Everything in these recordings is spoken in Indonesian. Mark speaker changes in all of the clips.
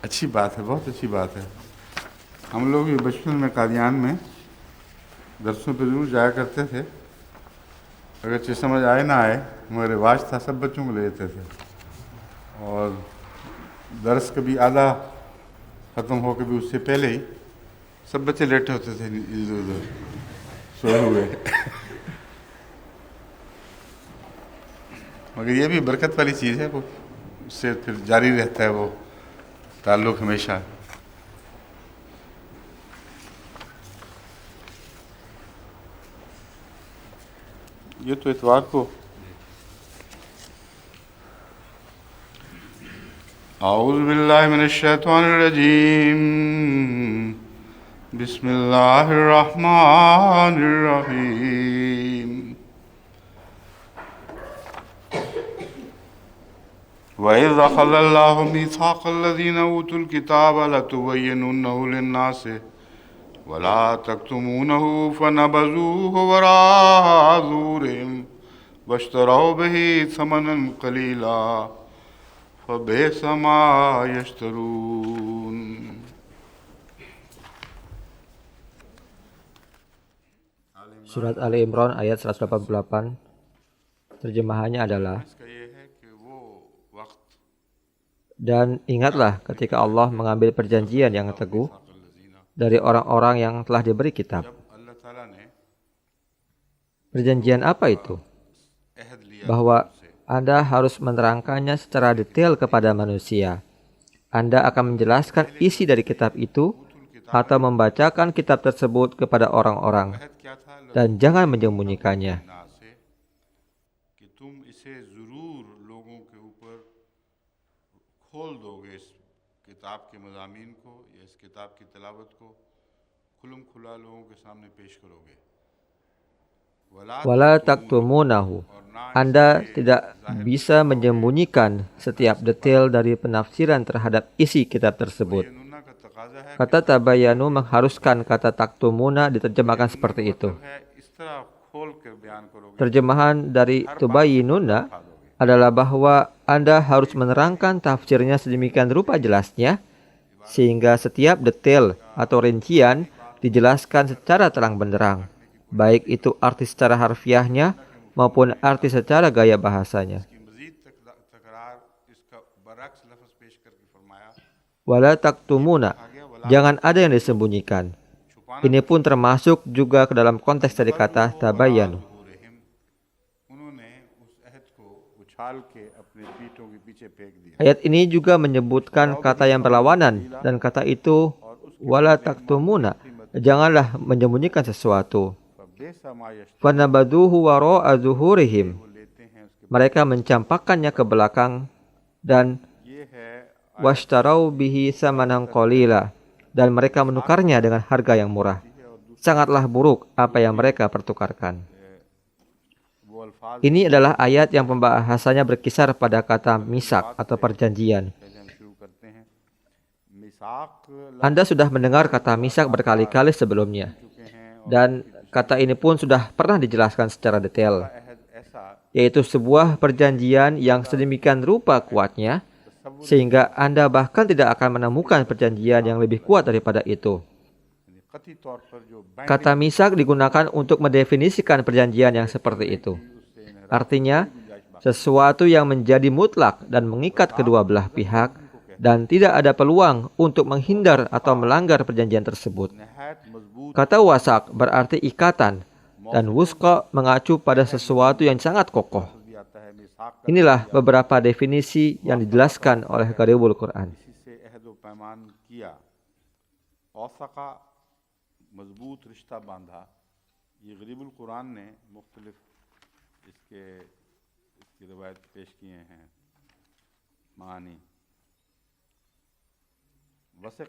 Speaker 1: अच्छी बात है, बहुत अच्छी बात है। हम लोग भी बचपन में कादियान में दरसों पे जरूर जाया करते थे। अगर चीज़ समझ आए ना आए, मगर रिवाज था सब बच्चों को ले जाते थे। और दरस कभी आधा ख़त्म हो, कभी उससे पहले ही सब बच्चे लेटे होते थे इधर उधर सोए हुए। मगर ये भी बरकत वाली चीज़ है, वो उससे फिर जारी रहता है वो ताल्लुक़ हमेशा। ये तो इतवार को औज़ु बिल्लाहि मिनश शैतानिर रजीम, बिस्मिल्लाहिर रहमानिर रहीम। वइज़ अख़ज़ल्लाहु मीसाक़ल्लज़ीना ऊतुल किताब लतुबय्यिनुन्नहु लिन्नासि वला तक्तुमूनहु फ़नबज़ूहु वराअ ज़ुहूरिहिम वश्तरौ बिही समनन क़लीला फ़बिअस मा यश्तरून।
Speaker 2: Surat Ali Imran ayat 188. Terjemahannya adalah, dan ingatlah ketika Allah mengambil perjanjian yang teguh dari orang-orang yang telah diberi kitab. Perjanjian apa itu? Bahwa Anda harus menerangkannya secara detail kepada manusia. Anda akan menjelaskan isi dari kitab itu atau membacakan kitab tersebut kepada orang-orang, dan jangan menyembunyikannya. Wala taktumunahu. Anda tidak bisa menyembunyikan setiap detail dari penafsiran terhadap isi kitab tersebut. Kata tabayanu mengharuskan kata taktumuna diterjemahkan seperti itu. Terjemahan dari tubayyinuna adalah bahwa Anda harus menerangkan tafsirnya sedemikian rupa jelasnya, sehingga setiap detail atau rincian dijelaskan secara terang benderang, baik itu arti secara harfiahnya maupun arti secara gaya bahasanya. Wala taktumuna, jangan ada yang disembunyikan. Ini pun termasuk juga ke dalam konteks dari kata tabayanu. Ayat ini juga menyebutkan kata yang berlawanan, dan kata itu wala taktumuna, janganlah menyembunyikan sesuatu. Fanabaduhu wara'a zuhurihim, mereka mencampakkannya ke belakang, dan washtarau bihi samanan qalila, dan mereka menukarnya dengan harga yang murah. Sangatlah buruk apa yang mereka pertukarkan. Ini adalah ayat yang pembahasannya berkisar pada kata misak atau perjanjian. Anda sudah mendengar kata misak berkali-kali sebelumnya, dan kata ini pun sudah pernah dijelaskan secara detail, yaitu sebuah perjanjian yang sedemikian rupa kuatnya sehingga Anda bahkan tidak akan menemukan perjanjian yang lebih kuat daripada itu. Kata misak digunakan untuk mendefinisikan perjanjian yang seperti itu. Artinya, sesuatu yang menjadi mutlak dan mengikat kedua belah pihak, dan tidak ada peluang untuk menghindar atau melanggar perjanjian tersebut. Kata wasak berarti ikatan, dan wusqa mengacu pada sesuatu yang sangat kokoh. Inilah beberapa definisi yang dijelaskan oleh Gharibul Quran.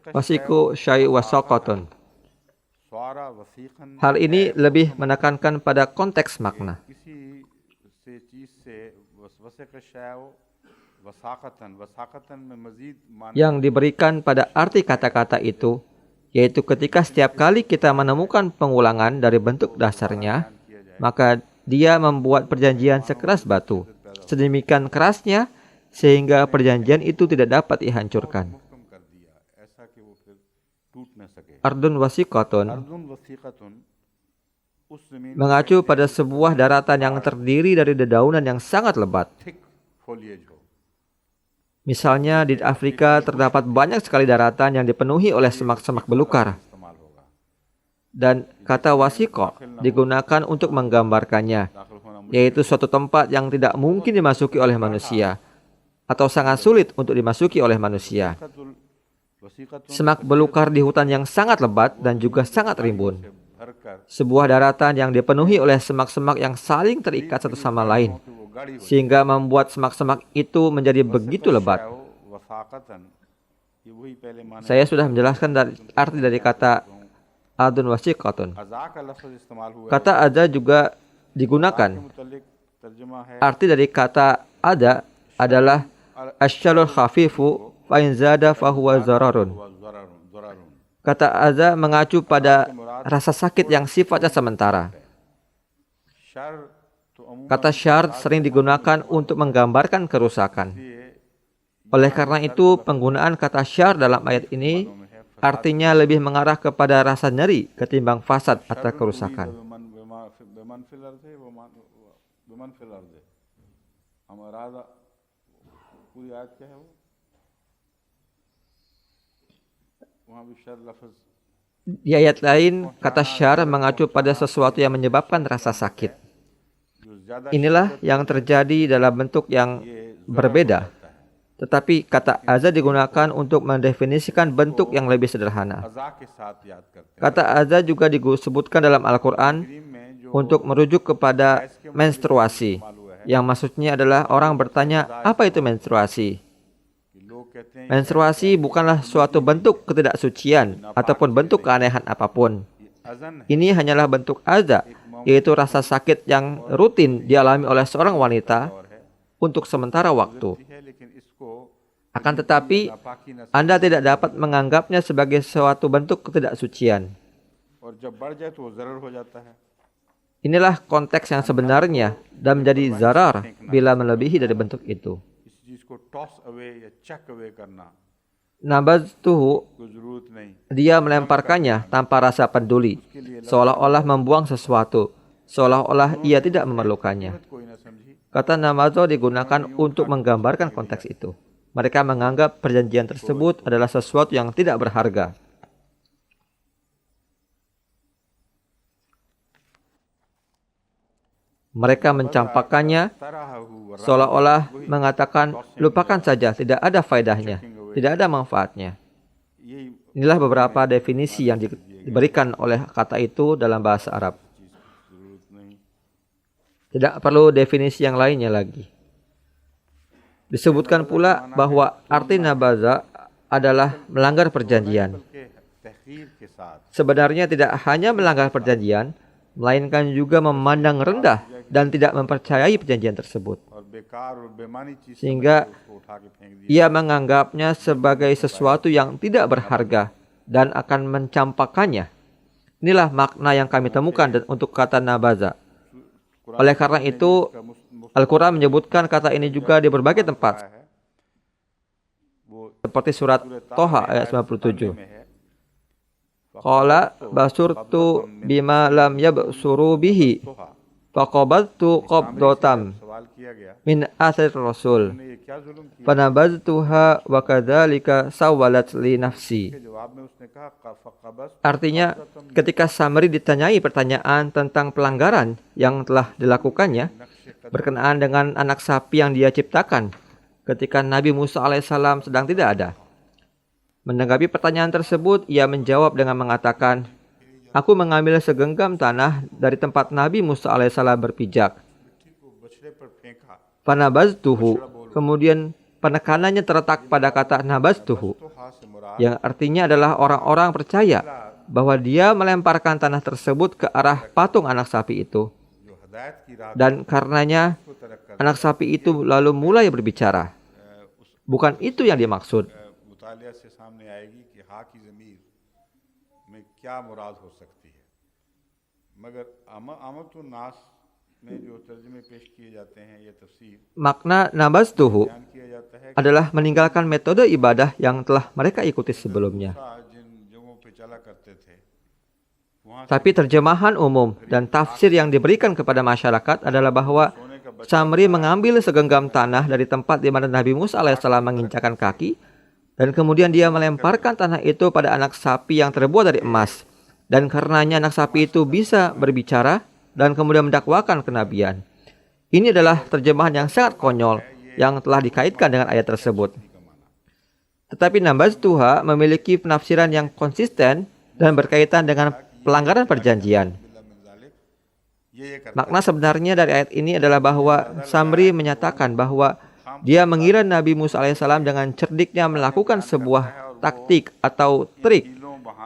Speaker 2: Wasiku syai wasaqatun. Hal ini lebih menekankan pada konteks makna. Yang diberikan pada arti kata-kata itu, yaitu ketika setiap kali kita menemukan pengulangan dari bentuk dasarnya, maka dia membuat perjanjian sekeras batu, sedemikian kerasnya sehingga perjanjian itu tidak dapat dihancurkan.
Speaker 1: टूट न सके।
Speaker 2: ardun wasiqatun
Speaker 1: Arjun वसीकतुन उस जमीन
Speaker 2: mengacu pada sebuah daratan yang terdiri dari dedaunan yang sangat lebat.
Speaker 1: Thick foliage हो,
Speaker 2: Misalnya di Afrika terdapat banyak sekali daratan yang dipenuhi oleh semak-semak belukar.
Speaker 1: इस्तेमाल होगा।
Speaker 2: Dan kata wasiqah digunakan untuk menggambarkannya,
Speaker 1: दाखिल होना
Speaker 2: yaitu suatu tempat yang tidak mungkin dimasuki oleh manusia atau sangat sulit untuk dimasuki oleh manusia.
Speaker 1: वसीकतुन
Speaker 2: Semak belukar di hutan yang sangat lebat dan juga sangat rimbun.
Speaker 1: भरकर
Speaker 2: Sebuah daratan yang dipenuhi oleh semak-semak yang saling terikat satu sama lain,
Speaker 1: कि वो गाड़ी हो
Speaker 2: sehingga membuat semak-semak itu menjadi begitu lebat.
Speaker 1: वफाकतन, ये वही पहले माने
Speaker 2: Saya sudah menjelaskan arti dari kata adun wasiqatun.
Speaker 1: अज़ा का लफ्ज़ इस्तेमाल हुआ है।
Speaker 2: Kata ada juga digunakan.
Speaker 1: के मुतल्लिक तर्जुमा है
Speaker 2: Arti dari kata ada adalah asyalul khafifu fa in zada fahuwa zararun.
Speaker 1: ज़रारुन।
Speaker 2: Kata aza mengacu pada rasa sakit yang sifatnya sementara.
Speaker 1: Sir तो अमूमन
Speaker 2: Kata syar sering digunakan untuk menggambarkan kerusakan. Oleh karena itu, penggunaan kata syar dalam ayat ini artinya lebih mengarah kepada rasa nyeri ketimbang fasad atau kerusakan.
Speaker 1: बेमन फिल अर्ज़ है, बेमन फिल अर्ज़ है। हम इरादा पूरी आयत क्या है वो, वहाँ भी शर लफ्ज़
Speaker 2: Di ayat lain, kata syar mengacu pada sesuatu yang menyebabkan rasa sakit.
Speaker 1: जो ज़्यादा
Speaker 2: Inilah yang terjadi dalam bentuk yang berbeda. Tetapi kata aza digunakan untuk mendefinisikan bentuk yang lebih sederhana.
Speaker 1: अज़ा के साथ याद करते हैं।
Speaker 2: Kata aza juga disebutkan dalam Al-Quran
Speaker 1: करीम में जो
Speaker 2: untuk merujuk kepada menstruasi, yang maksudnya adalah orang bertanya, apa itu menstruasi?
Speaker 1: कि लोग कहते हैं
Speaker 2: Menstruasi bukanlah suatu bentuk ketidaksucian ataupun bentuk keanehan apapun.
Speaker 1: अज़न है,
Speaker 2: Ini hanyalah bentuk aza, yaitu rasa sakit yang rutin dialami oleh seorang wanita
Speaker 1: और है
Speaker 2: untuk sementara waktu.
Speaker 1: है, लेकिन इसको
Speaker 2: Akan tetapi,
Speaker 1: नापाकी न
Speaker 2: Anda tidak dapat menganggapnya sebagai suatu bentuk ketidaksucian.
Speaker 1: और जब बढ़ जाए तो वो ज़रर हो जाता है।
Speaker 2: Inilah konteks yang sebenarnya dan menjadi zarar bila melebihi dari bentuk itu.
Speaker 1: इस चीज़ को टॉस अवे या चक अवे करना
Speaker 2: Nabaztuhu,
Speaker 1: कोई ज़रूरत नहीं।
Speaker 2: dia melemparkannya tanpa rasa peduli, seolah-olah membuang sesuatu, seolah-olah ia tidak memerlukannya.
Speaker 1: कोई ना समझी,
Speaker 2: Kata namazo digunakan untuk menggambarkan konteks itu. Mereka menganggap perjanjian tersebut adalah sesuatu yang tidak berharga. Mereka mencampakkannya
Speaker 1: तराहु
Speaker 2: seolah-olah mengatakan, lupakan saja, tidak ada faedahnya, tidak ada manfaatnya.
Speaker 1: यही
Speaker 2: Inilah beberapa definisi yang diberikan oleh kata itu dalam bahasa Arab.
Speaker 1: ज़रूरत नहीं।
Speaker 2: Tidak perlu definisi yang lainnya lagi. Disebutkan pula bahwa arti nabaza adalah melanggar perjanjian.
Speaker 1: बल्कि तहकीर के साथ
Speaker 2: Sebenarnya tidak hanya melanggar perjanjian, melainkan juga memandang rendah dan tidak mempercayai perjanjian tersebut.
Speaker 1: और बेकार और बेमानी चीज़
Speaker 2: Sehingga
Speaker 1: उसको उठा के फेंक दिया।
Speaker 2: ia menganggapnya sebagai sesuatu yang tidak berharga dan akan mencampakkannya. Inilah makna yang kami temukan untuk kata nabaza. Oleh karena itu, Al-Quran menyebutkan kata ini juga di berbagai tempat,
Speaker 1: वो
Speaker 2: seperti surat Toha ayat 97.
Speaker 1: में है
Speaker 2: Qala basurtu bima lam yabsuru bihi
Speaker 1: तोहा।
Speaker 2: faqabaltu qabdotam
Speaker 1: सवाल किया गया,
Speaker 2: min athir rasul
Speaker 1: ने ये क्या जुल्म किया?
Speaker 2: fanabaztuha wa kadzalika sawalat li nafsi.
Speaker 1: के जवाब में उसने कहा फ़क़बज़
Speaker 2: Artinya, ketika Samri ditanyai pertanyaan tentang pelanggaran yang telah dilakukannya berkenaan dengan anak sapi yang dia ciptakan ketika Nabi Musa alaihissalam sedang tidak ada. Menanggapi pertanyaan tersebut, ia menjawab dengan mengatakan, aku mengambil segenggam tanah dari tempat Nabi Musa alaihissalam berpijak.
Speaker 1: को बछड़े पर फेंका।
Speaker 2: Fanabaztuhu. Kemudian penekanannya terletak pada kata nabaztuhu,
Speaker 1: तोहा से मुराद
Speaker 2: yang artinya adalah orang-orang percaya bahwa dia melemparkan tanah tersebut ke arah patung anak sapi itu.
Speaker 1: जो हदायत की राह
Speaker 2: Dan karenanya
Speaker 1: को तरक कर
Speaker 2: anak sapi itu lalu mulai berbicara. Bukan itu yang dimaksud.
Speaker 1: मुतालिया से सामने आएगी कि हा की ज़मीर में क्या मुराद हो सकती है। मगर आमतुन नास में जो तर्जुमे पेश किए जाते हैं या तफसीर
Speaker 2: Makna nabaztuhu
Speaker 1: बयान किया जाता है
Speaker 2: adalah meninggalkan metode ibadah yang telah mereka ikuti sebelumnya.
Speaker 1: जिन जगहों पे करते थे वहाँ
Speaker 2: Tapi terjemahan umum dan tafsir yang diberikan kepada masyarakat adalah bahwa Samri mengambil segenggam tanah dari tempat di mana Nabi Musa alaihissalam menginjakan kaki, dan kemudian dia melemparkan tanah itu pada anak sapi yang terbuat dari emas. Dan karenanya anak sapi itu bisa berbicara dan kemudian mendakwakan kenabian. Ini adalah terjemahan yang sangat konyol yang telah dikaitkan dengan ayat tersebut. Tetapi Nambaz Tuha memiliki penafsiran yang konsisten dan berkaitan dengan pelanggaran perjanjian. Makna sebenarnya dari ayat ini adalah bahwa Samri menyatakan bahwa dia mengira Nabi Musa alaihissalam dengan cerdiknya melakukan sebuah taktik atau trik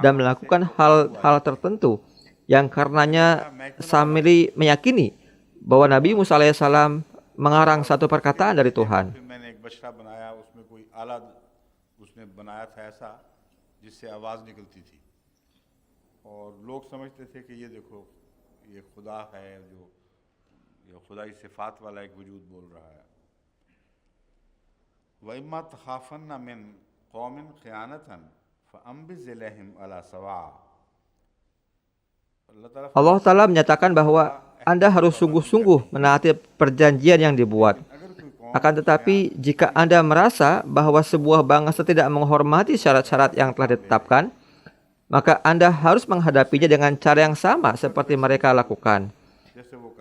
Speaker 2: dan melakukan hal-hal tertentu yang karenanya Samri meyakini bahwa Nabi Musa alaihissalam mengarang satu perkataan dari Tuhan.
Speaker 1: ये खुदा है जो ये खुदाई सिफात वाला एक वजूद बोल रहा है वइम्मा तखाफन्ना मिन कौमिन खियानतन फअम्बिज़ इलैहिम अला सवा
Speaker 2: Allah Ta'ala menyatakan bahwa Anda harus sungguh-sungguh menaati perjanjian yang dibuat. Akan tetapi jika Anda merasa bahwa sebuah bangsa tidak menghormati syarat-syarat yang telah ditetapkan, maka Anda harus menghadapinya dengan cara yang sama seperti mereka lakukan.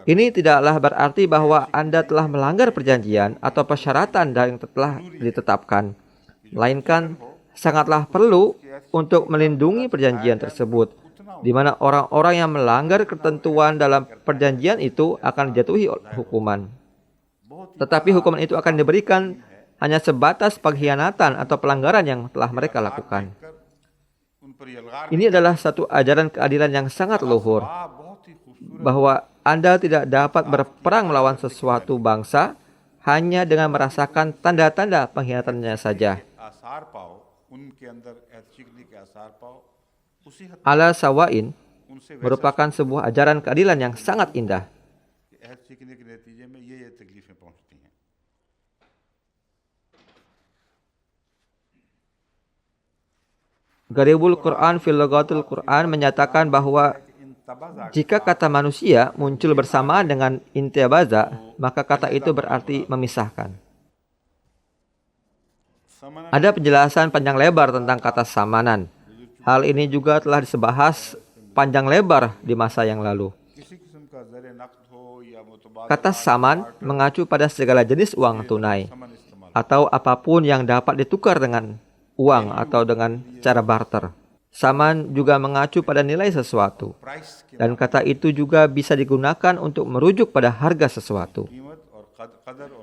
Speaker 2: Ini tidaklah berarti bahwa Anda telah melanggar perjanjian atau persyaratan yang telah ditetapkan, melainkan sangatlah perlu untuk melindungi perjanjian tersebut, di mana orang-orang yang melanggar ketentuan dalam perjanjian itu akan dijatuhi hukuman. Tetapi hukuman itu akan diberikan hanya sebatas pengkhianatan atau pelanggaran yang telah mereka lakukan. Ini adalah satu ajaran keadilan yang sangat luhur, bahwa Anda tidak dapat berperang melawan sesuatu bangsa hanya dengan merasakan tanda-tanda pengkhianatannya saja. Ala Sawain merupakan sebuah ajaran keadilan yang sangat indah. Garibul Quran fil Lughatil Quran menyatakan bahwa jika kata manusia muncul bersamaan dengan intibaza, maka kata itu berarti memisahkan. Ada penjelasan panjang lebar tentang kata samanan. Hal ini juga telah dibahas panjang lebar di masa yang lalu. Kata saman mengacu pada segala jenis uang tunai atau apapun yang dapat ditukar dengan uang atau dengan cara barter. Saman juga mengacu pada nilai sesuatu, dan kata itu juga bisa digunakan untuk merujuk pada harga sesuatu.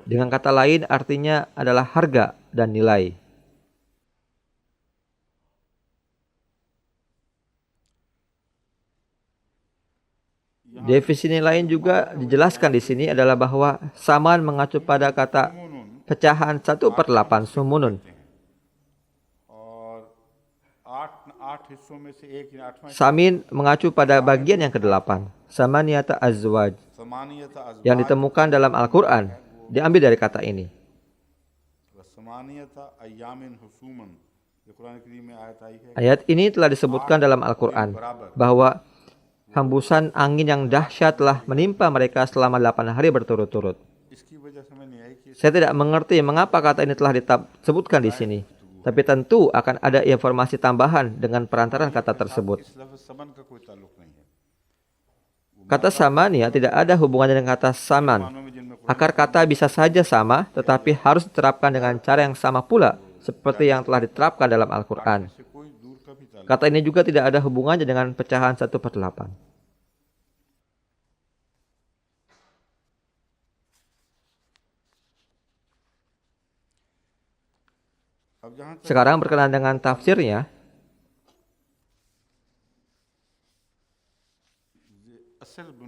Speaker 2: Dengan kata lain, artinya adalah harga dan nilai. Definisi lain juga dijelaskan di sini adalah bahwa saman mengacu pada kata pecahan 1/8 sumunun. Samin mengacu pada bagian yang ke-8, samaniyata azwaj, yang ditemukan dalam Al-Quran, diambil dari kata ini. Ayat ini telah disebutkan dalam Al-Quran, bahwa hembusan angin yang dahsyat telah menimpa mereka selama 8 hari berturut-turut. Saya tidak mengerti mengapa kata ini telah disebutkan di sini. Tapi tentu akan ada informasi tambahan dengan perantaran kata tersebut. Kata samania tidak ada hubungannya dengan kata saman. Akar kata bisa saja sama, tetapi harus diterapkan dengan cara yang sama pula, seperti yang telah diterapkan dalam Al-Quran. Kata ini juga tidak ada hubungannya dengan pecahan 1/8. Sekarang berkenaan dengan tafsirnya,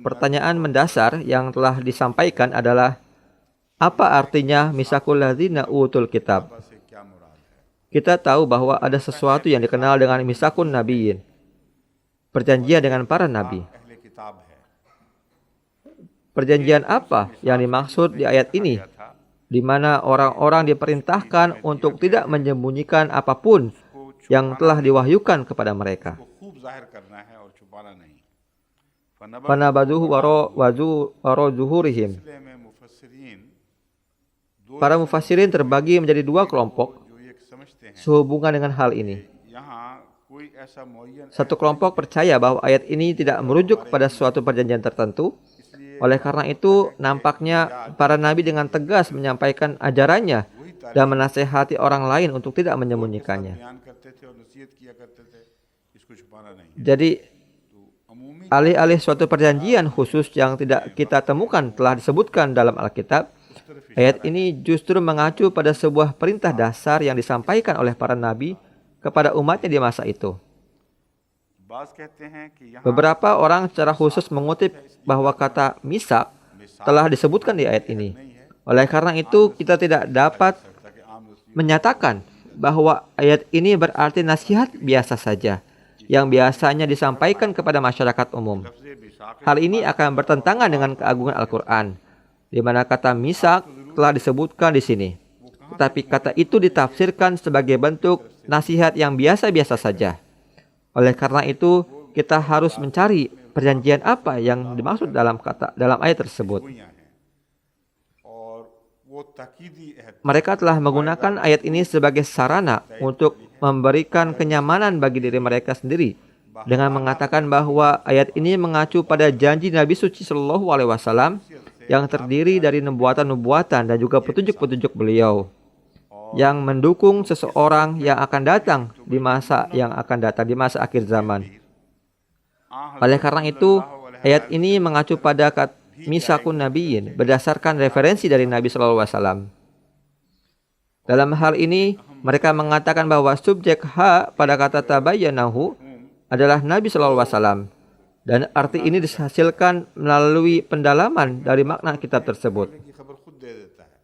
Speaker 2: pertanyaan mendasar yang telah disampaikan adalah, apa artinya misakul ladzina utul kitab? Kita tahu bahwa ada sesuatu yang dikenal dengan misakun nabiyyin, perjanjian dengan para nabi. Perjanjian apa yang dimaksud di ayat ini, di mana orang-orang diperintahkan untuk tidak menyembunyikan apapun yang telah diwahyukan kepada mereka?
Speaker 1: जाहिर करना है और छुपाना नहीं।
Speaker 2: Fanabaduhu waro zuhurihim.
Speaker 1: इसलिए में मुफस्सिरीन दो
Speaker 2: Para mufassirin terbagi menjadi dua kelompok
Speaker 1: जो ये समझते हैं
Speaker 2: sehubungan dengan hal ini.
Speaker 1: यहाँ कोई ऐसा मुअय्यन
Speaker 2: Satu kelompok percaya bahwa ayat ini tidak merujuk kepada suatu perjanjian tertentu. Oleh karena itu, nampaknya para nabi dengan tegas menyampaikan ajarannya dan menasehati orang lain untuk tidak menyembunyikannya.
Speaker 1: बयान करते थे और नसीहत किया करते थे, इसको छुपाना नहीं है।
Speaker 2: Jadi,
Speaker 1: अमूमी
Speaker 2: alih-alih suatu perjanjian khusus yang tidak kita temukan telah disebutkan dalam Alkitab, ayat ini justru mengacu pada sebuah perintah dasar yang disampaikan oleh para nabi kepada umatnya di masa itu.
Speaker 1: बाज कहते हैं कि यहाँ
Speaker 2: Beberapa orang secara khusus mengutip bahwa kata misak telah disebutkan di ayat ini. Oleh karena itu, kita tidak dapat
Speaker 1: कि आम रसूल
Speaker 2: menyatakan bahwa ayat ini berarti nasihat biasa saja yang biasanya disampaikan kepada masyarakat umum.
Speaker 1: लफ्ज़ मिसाक
Speaker 2: Hal ini akan bertentangan dengan keagungan Al-Quran, di mana kata misak telah disebutkan di sini. Tetapi kata itu ditafsirkan sebagai bentuk nasihat yang biasa-biasa saja. Oleh karena itu, kita harus mencari perjanjian apa yang dimaksud dalam ayat tersebut.
Speaker 1: गोइयां हैं और वो ताकीदी अहद
Speaker 2: Mereka telah menggunakan ayat ini sebagai sarana untuk memberikan kenyamanan bagi diri mereka sendiri dengan mengatakan bahwa ayat ini mengacu pada janji Nabi suci Shallallahu Alaihi Wasallam yang terdiri dari nubuatan dan juga petunjuk-petunjuk beliau yang mendukung seseorang yang akan datang di masa akhir zaman. Oleh karena itu, ayat ini mengacu pada misakun nabiyyin berdasarkan referensi dari Nabi Shallallahu Alaihi Wasallam. Dalam hal ini, mereka mengatakan bahwa subjek ha pada kata tabayyanahu adalah Nabi Shallallahu Alaihi Wasallam, dan arti ini dihasilkan melalui pendalaman dari makna kitab tersebut.
Speaker 1: की खबर खुद दे देता है।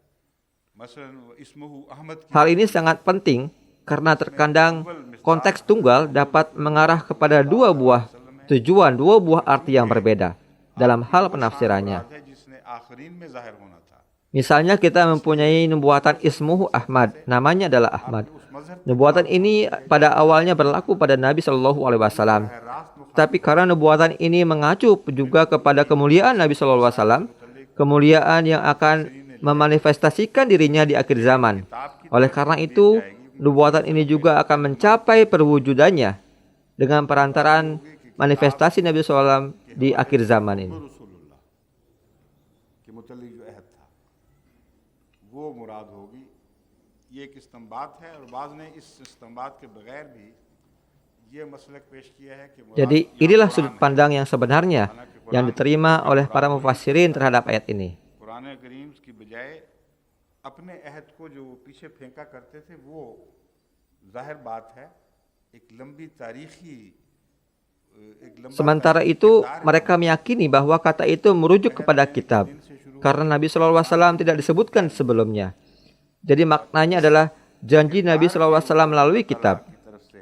Speaker 1: मसलन इस्मुहु अहमद की
Speaker 2: Hal ini sangat penting karena terkadang konteks tunggal dapat mengarah kepada dua buah arti yang berbeda dalam hal penafsirannya.
Speaker 1: बात है जिसने आखरीन में जाहिर होना था।
Speaker 2: Misalnya kita mempunyai nubuatan Ismuhu Ahmad, namanya adalah Ahmad. Nubuatan ini pada awalnya berlaku pada Nabi Shallallahu Alaihi Wasallam. Tapi karena nubuatan ini mengacu juga kepada kemuliaan Nabi Shallallahu Alaihi Wasallam, kemuliaan yang akan memanifestasikan dirinya di akhir zaman. Oleh karena itu, nubuatan ini juga akan mencapai perwujudannya dengan perantaraan manifestasi Nabi SAW di akhir zaman ini.
Speaker 1: रसूलुल्लाह के मुतल्लिक जो अहद था वो मुराद होगी। ये एक इस्तिंबात है और बाज़ ने इस इस्तिंबात के बगैर भी ये मसलक पेश किया है कि
Speaker 2: Jadi inilah sudut pandang yang sebenarnya yang diterima oleh para mufassirin terhadap ayat ini.
Speaker 1: Quran करीम की बजाय अपने अहद को जो वो पीछे फेंका करते थे वो जाहिर बात है एक लंबी तारीखी
Speaker 2: Sementara itu, mereka meyakini bahwa kata itu merujuk kepada kitab, karena Nabi SAW tidak disebutkan sebelumnya. Jadi maknanya adalah janji Nabi SAW melalui kitab.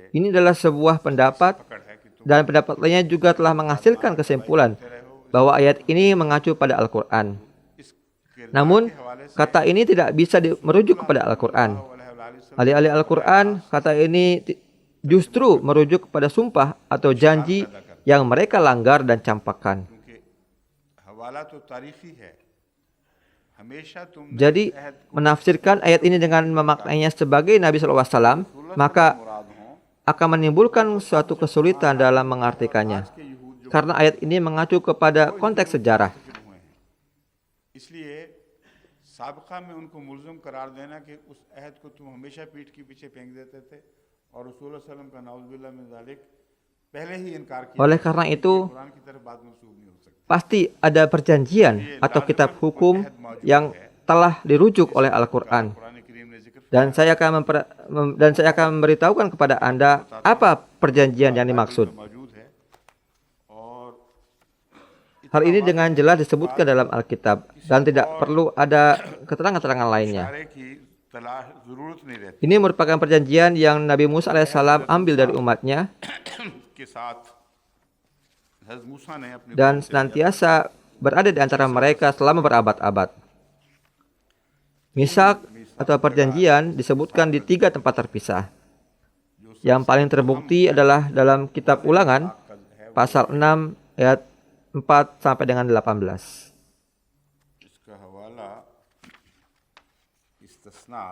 Speaker 2: Ini adalah sebuah pendapat, dan pendapat lainnya juga telah menghasilkan kesimpulan bahwa ayat ini mengacu pada Al-Quran. Namun, kata ini tidak bisa merujuk kepada Al-Quran. Alih-alih Al-Quran, kata ini justru merujuk kepada sumpah atau janji yang mereka langgar dan campakkan. Jadi, menafsirkan ayat ini dengan memaknainya sebagai Nabi SAW, maka akan menimbulkan suatu kesulitan dalam mengartikannya. Karena ayat ini mengacu kepada konteks sejarah.
Speaker 1: साबका में उनको मुल्ज़िम करार देना कि उस अहद को तुम हमेशा पीठ के पीछे फेंक देते थे और रसूल सल्लल्लाहु अलैहि वसल्लम का नाउज़ुबिल्लाह मिन ज़ालिक पहले ही इनकार किया।
Speaker 2: Oleh karena itu,
Speaker 1: कुरान की तरफ बात मंसूब नहीं हो सकती।
Speaker 2: pasti ada perjanjian atau kitab hukum yang telah dirujuk oleh Al-Quran.
Speaker 1: Quran करीम ने जिक्र
Speaker 2: Dan saya akan memberitahukan kepada Anda apa perjanjian yang dimaksud.
Speaker 1: मौजूद है और
Speaker 2: Hal ini dengan jelas disebutkan dalam Alkitab dan tidak perlu ada keterangan-keterangan lainnya.
Speaker 1: इशारे की तलाश ज़रूरत नहीं रहती
Speaker 2: Ini merupakan perjanjian yang Nabi Musa alaihissalam ambil dari umatnya
Speaker 1: के साथ हज़रत मूसा ने अपने
Speaker 2: dan senantiasa berada di antara mereka selama berabad-abad. Misak atau perjanjian disebutkan di 3 tempat terpisah. Yang paling terbukti adalah dalam kitab Ulangan pasal 6 ayat 4 sampai dengan 18.
Speaker 1: इसका हवाला इस्तिस्ना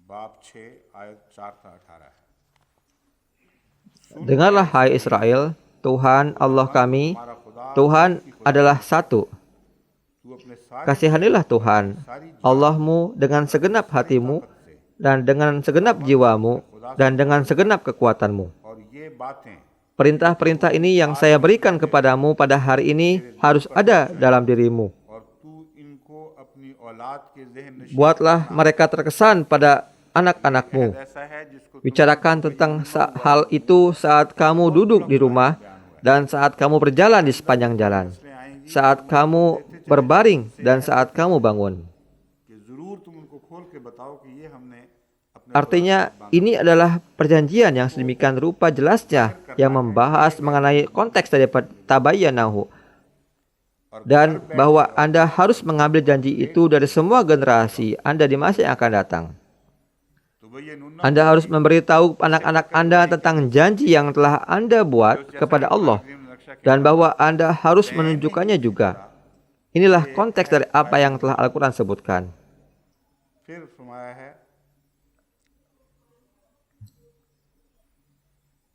Speaker 1: बाब 6 ayat 4 से 18 है।
Speaker 2: Dengarlah hai Israel, Tuhan Allah kami, Tuhan adalah satu.
Speaker 1: तू अपने सारे
Speaker 2: Kasihanilah Tuhan Allahmu dengan segenap hatimu dan dengan segenap jiwamu dan dengan segenap kekuatanmu.
Speaker 1: और ये बातें
Speaker 2: Perintah-perintah ini yang saya berikan kepadamu pada hari ini harus ada dalam dirimu.
Speaker 1: और तू इनको अपनी औलाद के ज़हन नशीं
Speaker 2: Buatlah mereka terkesan pada anak-anakmu.
Speaker 1: ऐसा है जिसको
Speaker 2: Bicarakan tentang hal itu saat kamu duduk di rumah dan saat kamu berjalan di sepanjang jalan, saat kamu berbaring dan saat kamu bangun.
Speaker 1: कि ज़रूर तुम उनको खोल के बताओ कि ये हमने अपने
Speaker 2: Artinya, ini adalah perjanjian yang sedemikian rupa jelasnya yang membahas mengenai konteks daripada tabayyanahu, dan bahwa Anda harus mengambil janji itu dari semua generasi Anda di masa yang akan datang. Anda harus memberitahu anak-anak Anda tentang janji yang telah Anda buat kepada Allah dan bahwa Anda harus menunjukkannya juga. Inilah konteks dari apa yang telah Al-Quran sebutkan.
Speaker 1: फिर फरमाया है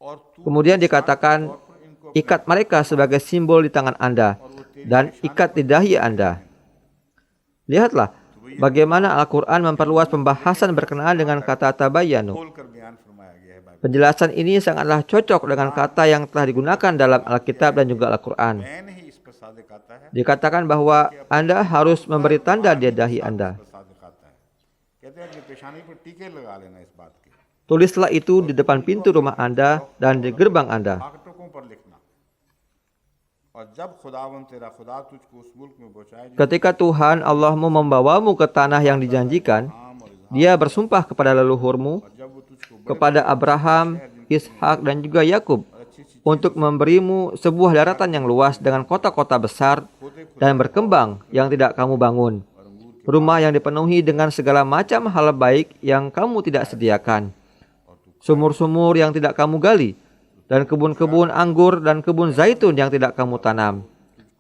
Speaker 1: और तू
Speaker 2: Kemudian dikatakan, ikat mereka sebagai simbol di tangan Anda dan ikat di dahi Anda. Lihatlah bagaimana Al-Quran memperluas pembahasan berkenaan dengan kata tabayyanu.
Speaker 1: खोल कर बयान फरमाया गया है Bible
Speaker 2: Penjelasan ini sangatlah cocok dengan kata yang telah digunakan dalam Alkitab dan juga Al-Quran.
Speaker 1: मैन ही इस पर सादिक आता है
Speaker 2: Dikatakan bahwa Anda harus memberi tanda di dahi Anda.
Speaker 1: इस पर सादिक आता है कहते हैं कि पेशानी पर टीके लगा लेना इस बात के
Speaker 2: Tulislah itu di depan pintu rumah Anda dan di gerbang Anda.
Speaker 1: फाटकों पर लिखना और जब खुदावन तेरा खुदा तुझको उस मुल्क में पहुंचाए
Speaker 2: Ketika Tuhan Allahmu membawamu ke tanah yang dijanjikan, Dia bersumpah kepada leluhurmu,
Speaker 1: जब वो तुझको
Speaker 2: kepada Abraham, Ishak dan juga Yakub untuk memberimu sebuah daratan yang luas dengan kota-kota besar dan berkembang yang tidak kamu bangun, rumah yang dipenuhi dengan segala macam hal baik yang kamu tidak sediakan, sumur-sumur yang tidak kamu gali, dan kebun-kebun anggur dan kebun zaitun yang tidak kamu tanam.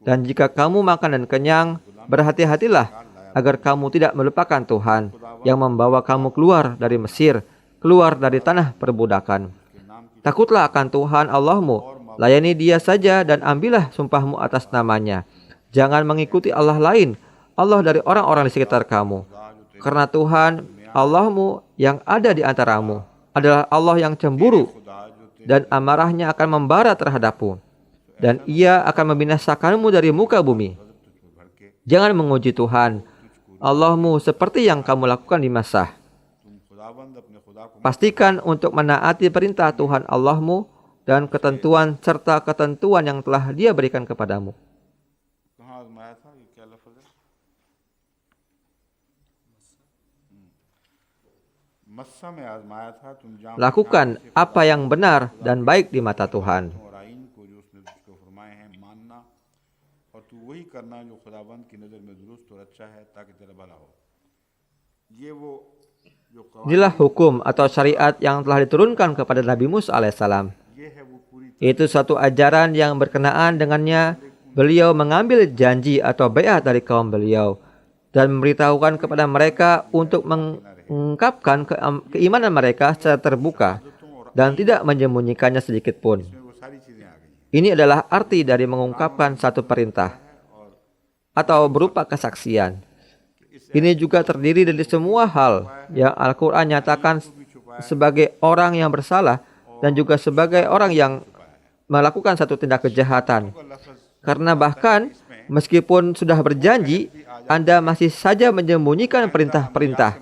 Speaker 2: Dan jika kamu makan dan kenyang, berhati-hatilah agar kamu tidak melupakan Tuhan yang membawa kamu keluar dari Mesir, keluar dari tanah perbudakan. Takutlah akan Tuhan Allahmu, layani Dia saja dan ambillah sumpahmu atas namanya. Jangan mengikuti Allah lain, Allah dari orang-orang di sekitar kamu. Karena Tuhan Allahmu yang ada di antaramu adalah Allah yang cemburu dan amarahnya akan membara terhadapmu, dan Ia akan membinasakanmu dari muka bumi. Jangan menguji Tuhan Allahmu seperti yang kamu lakukan di Masah. Pastikan untuk menaati perintah Tuhan Allahmu dan ketentuan serta ketentuan yang telah Dia berikan kepadamu.
Speaker 1: कहाँ आजमाया था ये क्या लफ्ज़ है मस्सा में आजमाया था तुम जान
Speaker 2: Lakukan apa yang benar dan baik di mata Tuhan.
Speaker 1: और आइन को जो उसने तुझको फरमाए हैं मानना और तू वही करना जो खुदाबंद की नज़र में दुरुस्त और अच्छा है ताकि तेरा भला हो ये वो जो
Speaker 2: Inilah hukum atau syariat yang telah diturunkan kepada Nabi Musa alaihissalam.
Speaker 1: ये है वो पूरी
Speaker 2: Itu suatu ajaran yang berkenaan dengannya beliau mengambil janji atau baiat dari kaum beliau dan memberitahukan kepada mereka untuk mengungkapkan keimanan mereka secara terbuka dan tidak menyembunyikannya sedikit pun.
Speaker 1: वो सारी चीज़ें आ गई
Speaker 2: Ini adalah arti dari mengungkapkan satu perintah atau berupa kesaksian. Ini juga terdiri dari semua hal yang Al-Quran nyatakan sebagai orang yang bersalah dan juga sebagai orang yang melakukan satu tindak kejahatan. Karena bahkan meskipun sudah berjanji, Anda masih saja menyembunyikan perintah-perintah.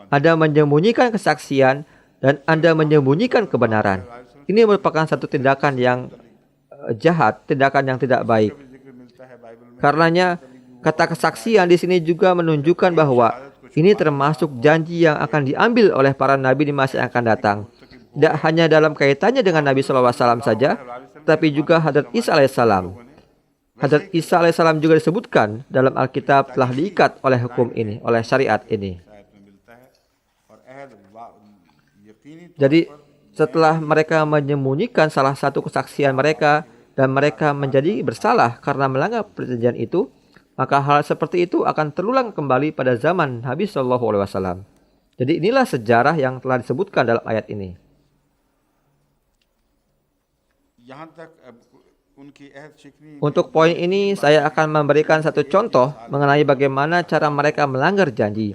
Speaker 2: Anda menyembunyikan kesaksian dan Anda menyembunyikan kebenaran. Ini merupakan satu tindakan yang jahat, tindakan yang tidak baik. Karenanya kata kesaksian di sini juga menunjukkan bahwa ini termasuk janji yang akan diambil oleh para nabi di masa yang akan datang. Tidak hanya dalam kaitannya dengan Nabi SAW saja, tapi juga Hadrat Isa alaihissalam. Hadrat Isa alaihissalam juga disebutkan dalam Alkitab telah diikat oleh hukum ini, oleh syariat ini. Jadi setelah mereka menyembunyikan salah satu kesaksian mereka dan mereka menjadi bersalah karena melanggar perjanjian itu, maka hal seperti itu akan terulang kembali pada zaman Nabi Shallallahu Alaihi Wasallam. Jadi inilah sejarah yang telah disebutkan dalam ayat ini. Untuk poin ini, saya akan memberikan satu contoh mengenai bagaimana cara mereka melanggar janji.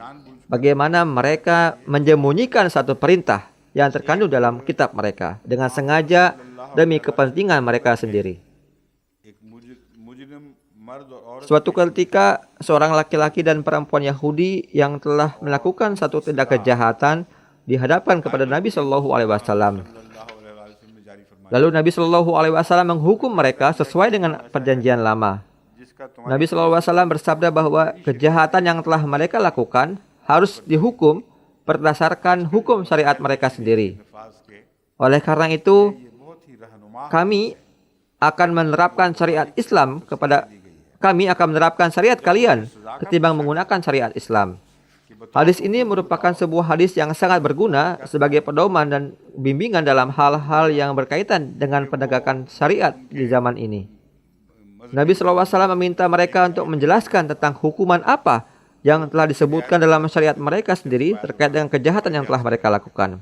Speaker 2: Bagaimana mereka menyembunyikan satu perintah yang terkandung dalam kitab mereka dengan sengaja demi kepentingan mereka sendiri. Suatu ketika, seorang laki-laki dan perempuan Yahudi yang telah melakukan satu tindak kejahatan dihadapkan kepada Nabi Shallallahu Alaihi Wasallam. Lalu Nabi Shallallahu Alaihi Wasallam menghukum mereka sesuai dengan perjanjian lama. Nabi Shallallahu Alaihi Wasallam bersabda bahwa kejahatan yang telah mereka lakukan harus dihukum berdasarkan hukum syariat mereka sendiri. Oleh karena itu, kami akan menerapkan syariat Islam kami akan menerapkan syariat kalian ketimbang menggunakan syariat Islam. Hadis ini merupakan sebuah hadis yang sangat berguna sebagai pedoman dan bimbingan dalam hal-hal yang berkaitan dengan penegakan syariat di zaman ini. Nabi SAW meminta mereka untuk menjelaskan tentang hukuman apa yang telah disebutkan dalam syariat mereka sendiri terkait dengan kejahatan yang telah mereka lakukan.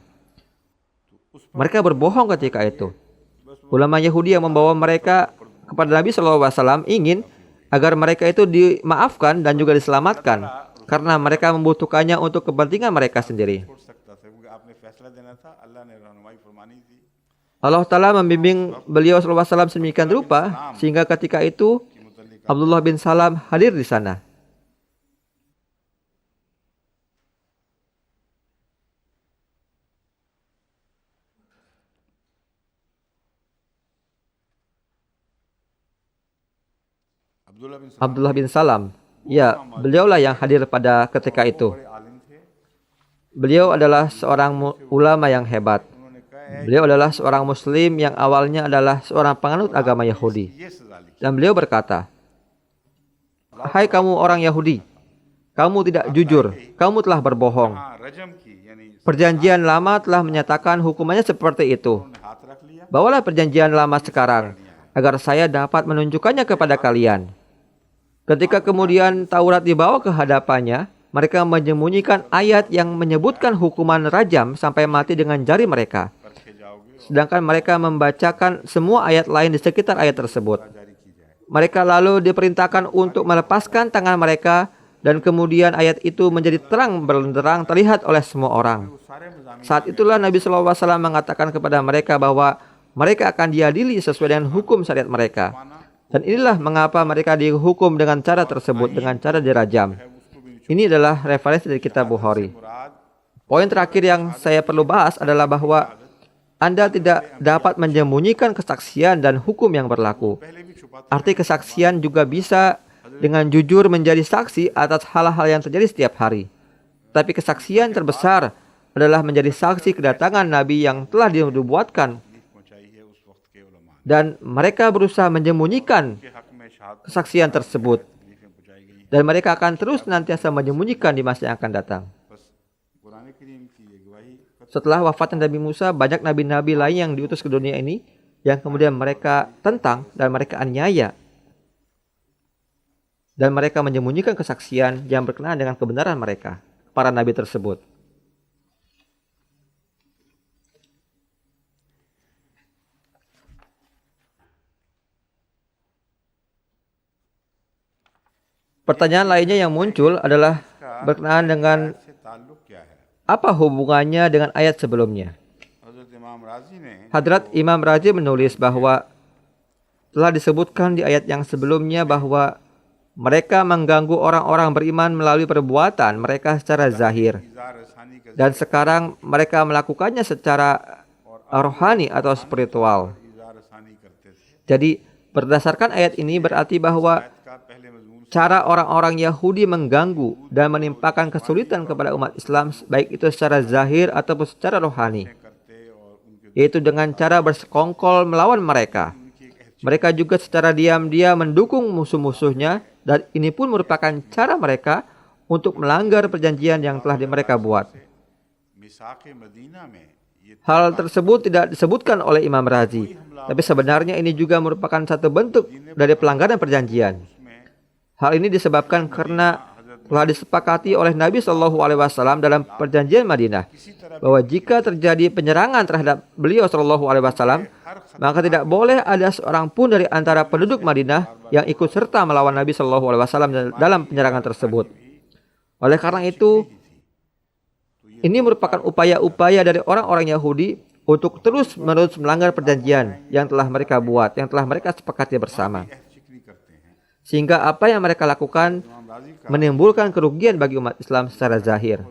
Speaker 2: Mereka berbohong ketika itu. Ulama Yahudi yang membawa mereka kepada Nabi SAW ingin agar mereka itu dimaafkan dan juga diselamatkan karena mereka membutuhkannya untuk kepentingan mereka sendiri. Allah Ta'ala membimbing beliau SAW sedemikian rupa sehingga ketika itu Abdullah bin Salam hadir di sana. Abdullah bin Salam, ya, beliaulah yang hadir pada ketika itu. Beliau adalah seorang ulama yang hebat. Beliau adalah seorang muslim yang awalnya adalah seorang penganut agama Yahudi. Dan beliau berkata, "Hai kamu orang Yahudi, kamu tidak jujur, kamu telah berbohong. Perjanjian lama telah menyatakan hukumannya seperti itu. Bawalah perjanjian lama sekarang, agar saya dapat menunjukkannya kepada kalian." Ketika kemudian Taurat dibawa ke hadapannya, mereka menyembunyikan ayat yang menyebutkan hukuman rajam sampai mati dengan jari mereka. Sedangkan mereka membacakan semua ayat lain di sekitar ayat tersebut. Mereka lalu diperintahkan untuk melepaskan tangan mereka dan kemudian ayat itu menjadi terang benderang terlihat oleh semua orang. Saat itulah Nabi SAW mengatakan kepada mereka bahwa mereka akan diadili sesuai dengan hukum syariat mereka. Dan inilah mengapa mereka dihukum dengan cara tersebut, dengan cara dirajam. Ini adalah referensi dari kitab Bukhari. Poin terakhir yang saya perlu bahas adalah bahwa Anda tidak dapat menyembunyikan kesaksian dan hukum yang berlaku. Arti kesaksian juga bisa dengan jujur menjadi saksi atas hal-hal yang terjadi setiap hari. Tapi kesaksian terbesar adalah menjadi saksi kedatangan Nabi yang telah dinubuatkan. Dan mereka berusaha menyembunyikan kesaksian tersebut. Dan mereka akan terus nantiasa menyembunyikan di masa yang akan datang. Setelah wafatnya Nabi Musa, banyak nabi-nabi lain yang diutus ke dunia ini yang kemudian mereka tentang dan mereka aniaya. Dan mereka menyembunyikan kesaksian yang berkenaan dengan kebenaran mereka, para nabi tersebut. Pertanyaan lainnya yang muncul adalah berkenaan dengan apa hubungannya dengan ayat sebelumnya. Hadrat Imam Razi menulis bahwa telah disebutkan di ayat yang sebelumnya bahwa mereka mengganggu orang-orang beriman melalui perbuatan mereka secara zahir. Dan sekarang mereka melakukannya secara rohani atau spiritual. Jadi berdasarkan ayat ini berarti bahwa cara orang-orang Yahudi mengganggu dan menimpakan kesulitan kepada umat Islam baik itu secara zahir ataupun secara rohani, yaitu dengan cara bersekongkol melawan mereka. Mereka juga secara diam-diam mendukung musuh-musuhnya dan ini pun merupakan cara mereka untuk melanggar perjanjian yang telah mereka buat. Hal tersebut tidak disebutkan oleh Imam Razi, tapi sebenarnya ini juga merupakan satu bentuk dari pelanggaran perjanjian. Hal ini disebabkan karena telah disepakati oleh Nabi Shallallahu Alaihi Wasallam dalam perjanjian Madinah bahwa jika terjadi penyerangan terhadap beliau Shallallahu Alaihi Wasallam, maka tidak boleh ada seorang pun dari antara penduduk Madinah yang ikut serta melawan Nabi Shallallahu Alaihi Wasallam dalam penyerangan tersebut. Oleh karena itu, ini merupakan upaya-upaya dari orang-orang Yahudi untuk terus-menerus melanggar perjanjian yang telah mereka buat, yang telah mereka sepakati bersama. Sehingga apa yang mereka lakukan menimbulkan kerugian bagi umat Islam secara zahir.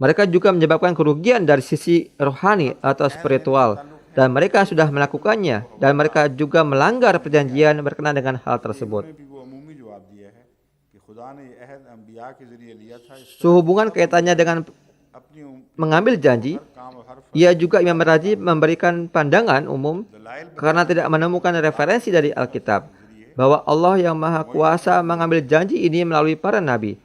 Speaker 2: Mereka juga menyebabkan kerugian dari sisi rohani atau spiritual, dan mereka sudah melakukannya, dan mereka juga melanggar perjanjian berkenaan dengan hal tersebut. Sehubungan kaitannya dengan mengambil janji, ia juga Imam Razi memberikan pandangan umum karena tidak menemukan referensi dari Alkitab bahwa Allah yang Maha Kuasa mengambil janji ini melalui para nabi.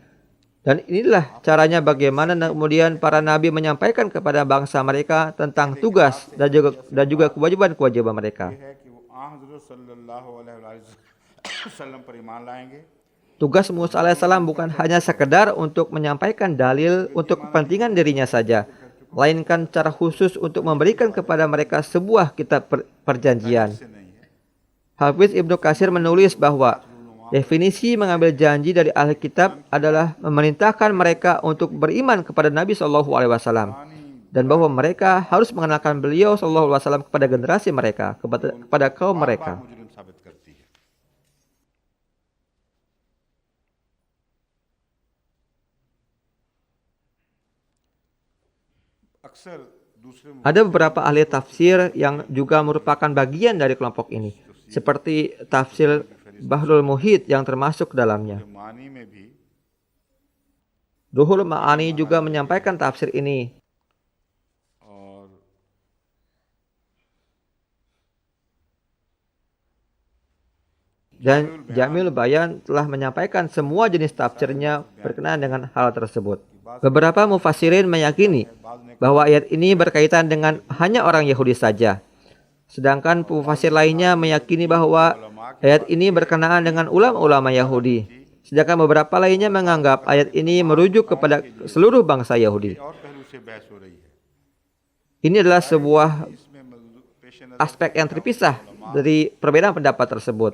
Speaker 2: Dan inilah caranya bagaimana kemudian para nabi menyampaikan kepada bangsa mereka tentang tugas dan juga kewajiban-kewajiban mereka. Tugas Musa alaihissalam bukan hanya sekedar untuk menyampaikan dalil untuk kepentingan dirinya saja, melainkan secara khusus untuk memberikan kepada mereka sebuah kitab perjanjian. Hafiz Ibnu Katsir menulis bahwa definisi mengambil janji dari ahli kitab adalah memerintahkan mereka untuk beriman kepada Nabi Shallallahu Alaihi Wasallam dan bahwa mereka harus mengenalkan beliau Shallallahu Alaihi Wasallam kepada generasi mereka, kepada kaum mereka. Ada beberapa ahli tafsir yang juga merupakan bagian dari kelompok ini, seperti tafsir Bahrul Muhit yang termasuk dalamnya. Ruhul Ma'ani juga menyampaikan tafsir ini. Dan Jamil Bayan telah menyampaikan semua jenis tafsirnya berkenaan dengan hal tersebut. Beberapa mufassirin meyakini bahwa ayat ini berkaitan dengan hanya orang Yahudi saja. Sedangkan mufassir lainnya meyakini bahwa ayat ini berkenaan dengan ulama-ulama Yahudi. Sedangkan beberapa lainnya menganggap ayat ini merujuk kepada seluruh bangsa Yahudi. Ini adalah sebuah aspek yang terpisah dari perbedaan pendapat tersebut.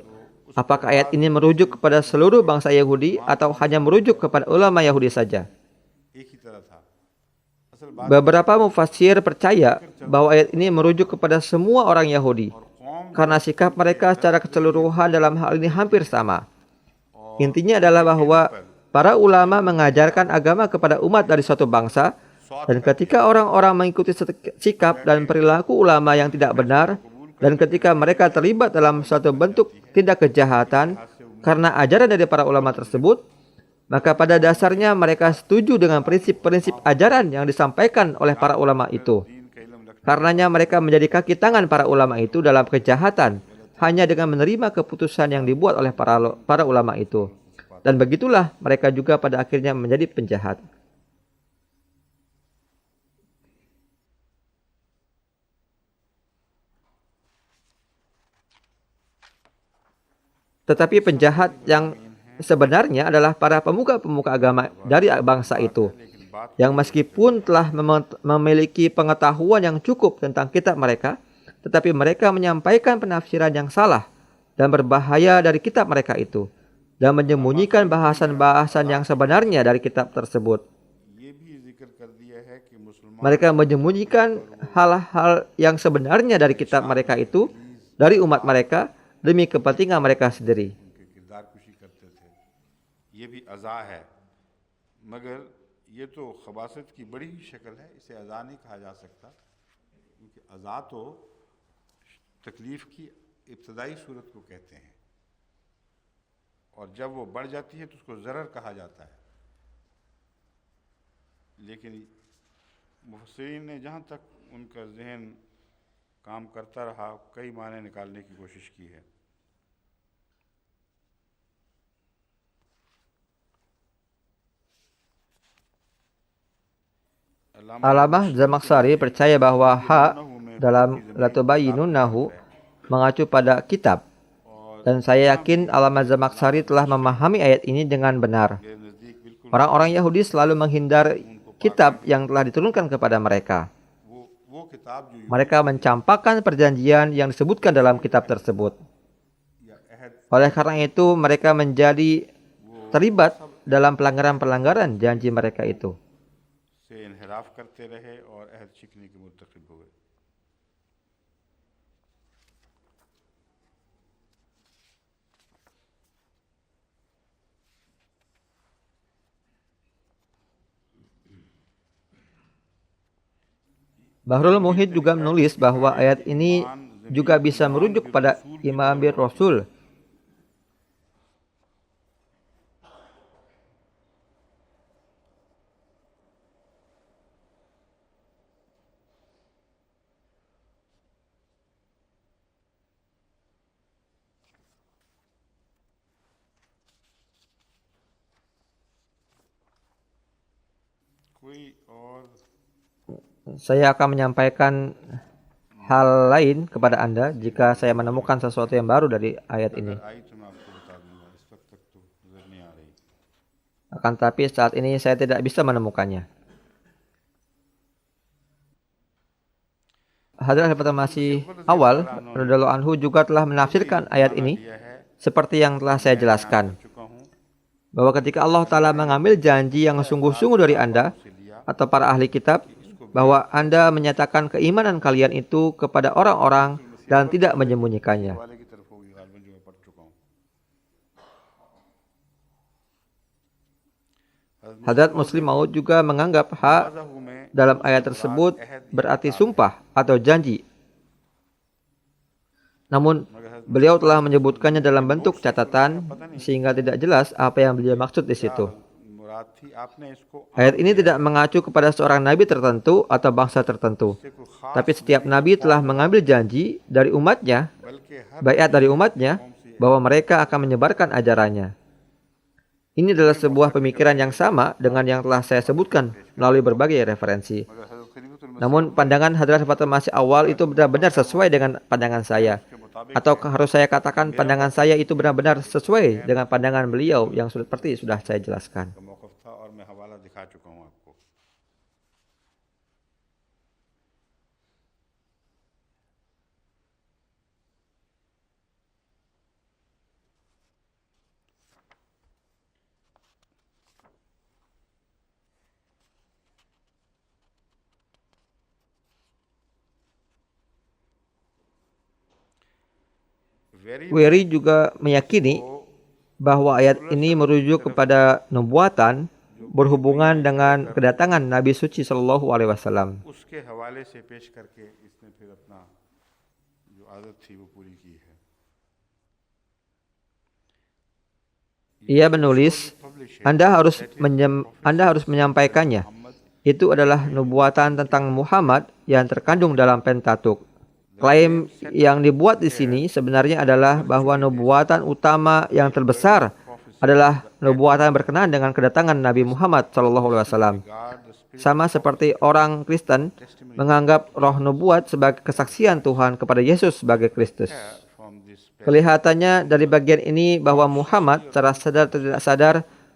Speaker 2: Apakah ayat ini merujuk kepada seluruh bangsa Yahudi atau hanya merujuk kepada ulama Yahudi saja? Beberapa mufassir percaya bahwa ayat ini merujuk kepada semua orang Yahudi karena sikap mereka secara keseluruhan dalam hal ini hampir sama. Intinya adalah bahwa para ulama mengajarkan agama kepada umat dari suatu bangsa, dan ketika orang-orang mengikuti sikap dan perilaku ulama yang tidak benar, dan ketika mereka terlibat dalam suatu bentuk tindak kejahatan karena ajaran dari para ulama tersebut, maka pada dasarnya mereka setuju dengan prinsip-prinsip ajaran yang disampaikan oleh para ulama itu. Karenanya mereka menjadi kaki tangan para ulama itu dalam kejahatan hanya dengan menerima keputusan yang dibuat oleh para ulama itu. Dan begitulah mereka juga pada akhirnya menjadi penjahat. Tetapi penjahat yang sebenarnya adalah para pemuka-pemuka agama dari bangsa itu, yang meskipun telah memiliki pengetahuan yang cukup tentang kitab mereka, tetapi mereka menyampaikan penafsiran yang salah dan berbahaya dari kitab mereka itu, dan menyembunyikan bahasan-bahasan yang sebenarnya dari kitab tersebut. Mereka menyembunyikan hal-hal yang sebenarnya dari kitab mereka itu dari umat mereka demi kepentingan mereka sendiri.
Speaker 1: ये भी अज़ा है, मगर ये तो खबासत की बड़ी ही शक्ल है, इसे अज़ा नहीं कहा जा सकता, क्योंकि अज़ा तो तकलीफ़ की इब्तदाई सूरत को कहते हैं, और जब वो बढ़ जाती है तो उसको ज़रर कहा जाता है। लेकिन मुफस्सिरीन ने जहाँ तक उनका जहन काम करता रहा, कई माने निकालने की कोशिश की है।
Speaker 2: Alamah Zamakhsyari percaya bahwa ha dalam latubayyinunnahu mengacu pada kitab. Dan saya yakin Alamah Zamakhsyari telah memahami ayat ini dengan benar. Orang-orang Yahudi selalu menghindar kitab yang telah diturunkan kepada mereka. Mereka mencampakkan perjanjian yang disebutkan dalam kitab tersebut. Oleh karena itu, mereka menjadi terlibat dalam pelanggaran-pelanggaran janji mereka itu. Bahrul Muhid juga menulis bahwa ayat ini juga bisa merujuk pada Imam bir Rasul. Saya akan menyampaikan hal lain kepada Anda jika saya menemukan sesuatu yang baru dari ayat ini. Akan tetapi saat ini saya tidak bisa menemukannya. Hadrat Habib Masih awal radhiyallahu anhu juga telah menafsirkan ayat ini seperti yang telah saya jelaskan, bahwa ketika Allah Ta'ala mengambil janji yang sungguh-sungguh dari Anda atau para ahli kitab, bahwa Anda menyatakan keimanan kalian itu kepada orang-orang dan tidak menyembunyikannya. Hadrat Muslim Maud juga menganggap ha dalam ayat tersebut berarti sumpah atau janji. Namun, beliau telah menyebutkannya dalam bentuk catatan sehingga tidak jelas apa yang beliau maksud di situ. Ayat ini tidak mengacu kepada seorang nabi tertentu atau bangsa tertentu. Tapi setiap nabi telah mengambil janji dari umatnya, baiat dari umatnya, bahwa mereka akan menyebarkan ajarannya. Ini adalah sebuah pemikiran yang sama dengan yang telah saya sebutkan melalui berbagai referensi. Namun pandangan Hadrat Fatul Masih awal itu benar-benar sesuai dengan pandangan saya. Atau harus saya katakan pandangan saya itu benar-benar sesuai dengan pandangan beliau yang seperti sudah saya jelaskan. Wery juga meyakini bahwa ayat ini merujuk kepada nubuatan berhubungan dengan kedatangan Nabi Suci Shallallahu Alaihi Wasallam. Ia menulis, Anda harus menyampaikannya. Itu adalah nubuatan tentang Muhammad yang terkandung dalam Pentatuk. Klaim yang dibuat di sini sebenarnya adalah bahwa nubuatan utama yang terbesar adalah nubuatan berkenaan dengan kedatangan Nabi Muhammad SAW. Sama seperti orang Kristen menganggap roh nubuat sebagai kesaksian Tuhan kepada Yesus sebagai Kristus. Kelihatannya dari bagian ini bahwa Muhammad secara sadar atau tidak sadar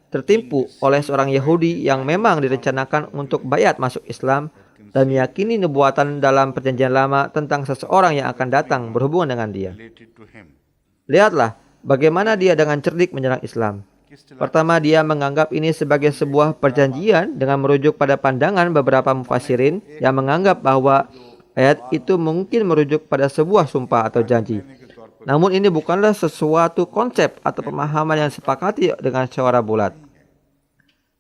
Speaker 2: tertipu oleh seorang Yahudi yang memang direncanakan untuk baiat masuk Islam dan meyakini nubuatan dalam perjanjian lama tentang seseorang yang akan datang berhubungan dengan dia. Lihatlah bagaimana dia dengan cerdik menyerang Islam. Pertama, dia menganggap ini sebagai sebuah perjanjian dengan merujuk pada pandangan beberapa mufassirin yang menganggap bahwa ayat itu mungkin merujuk pada sebuah sumpah atau janji. Namun ini bukanlah sesuatu konsep atau pemahaman yang sepakati dengan secara bulat.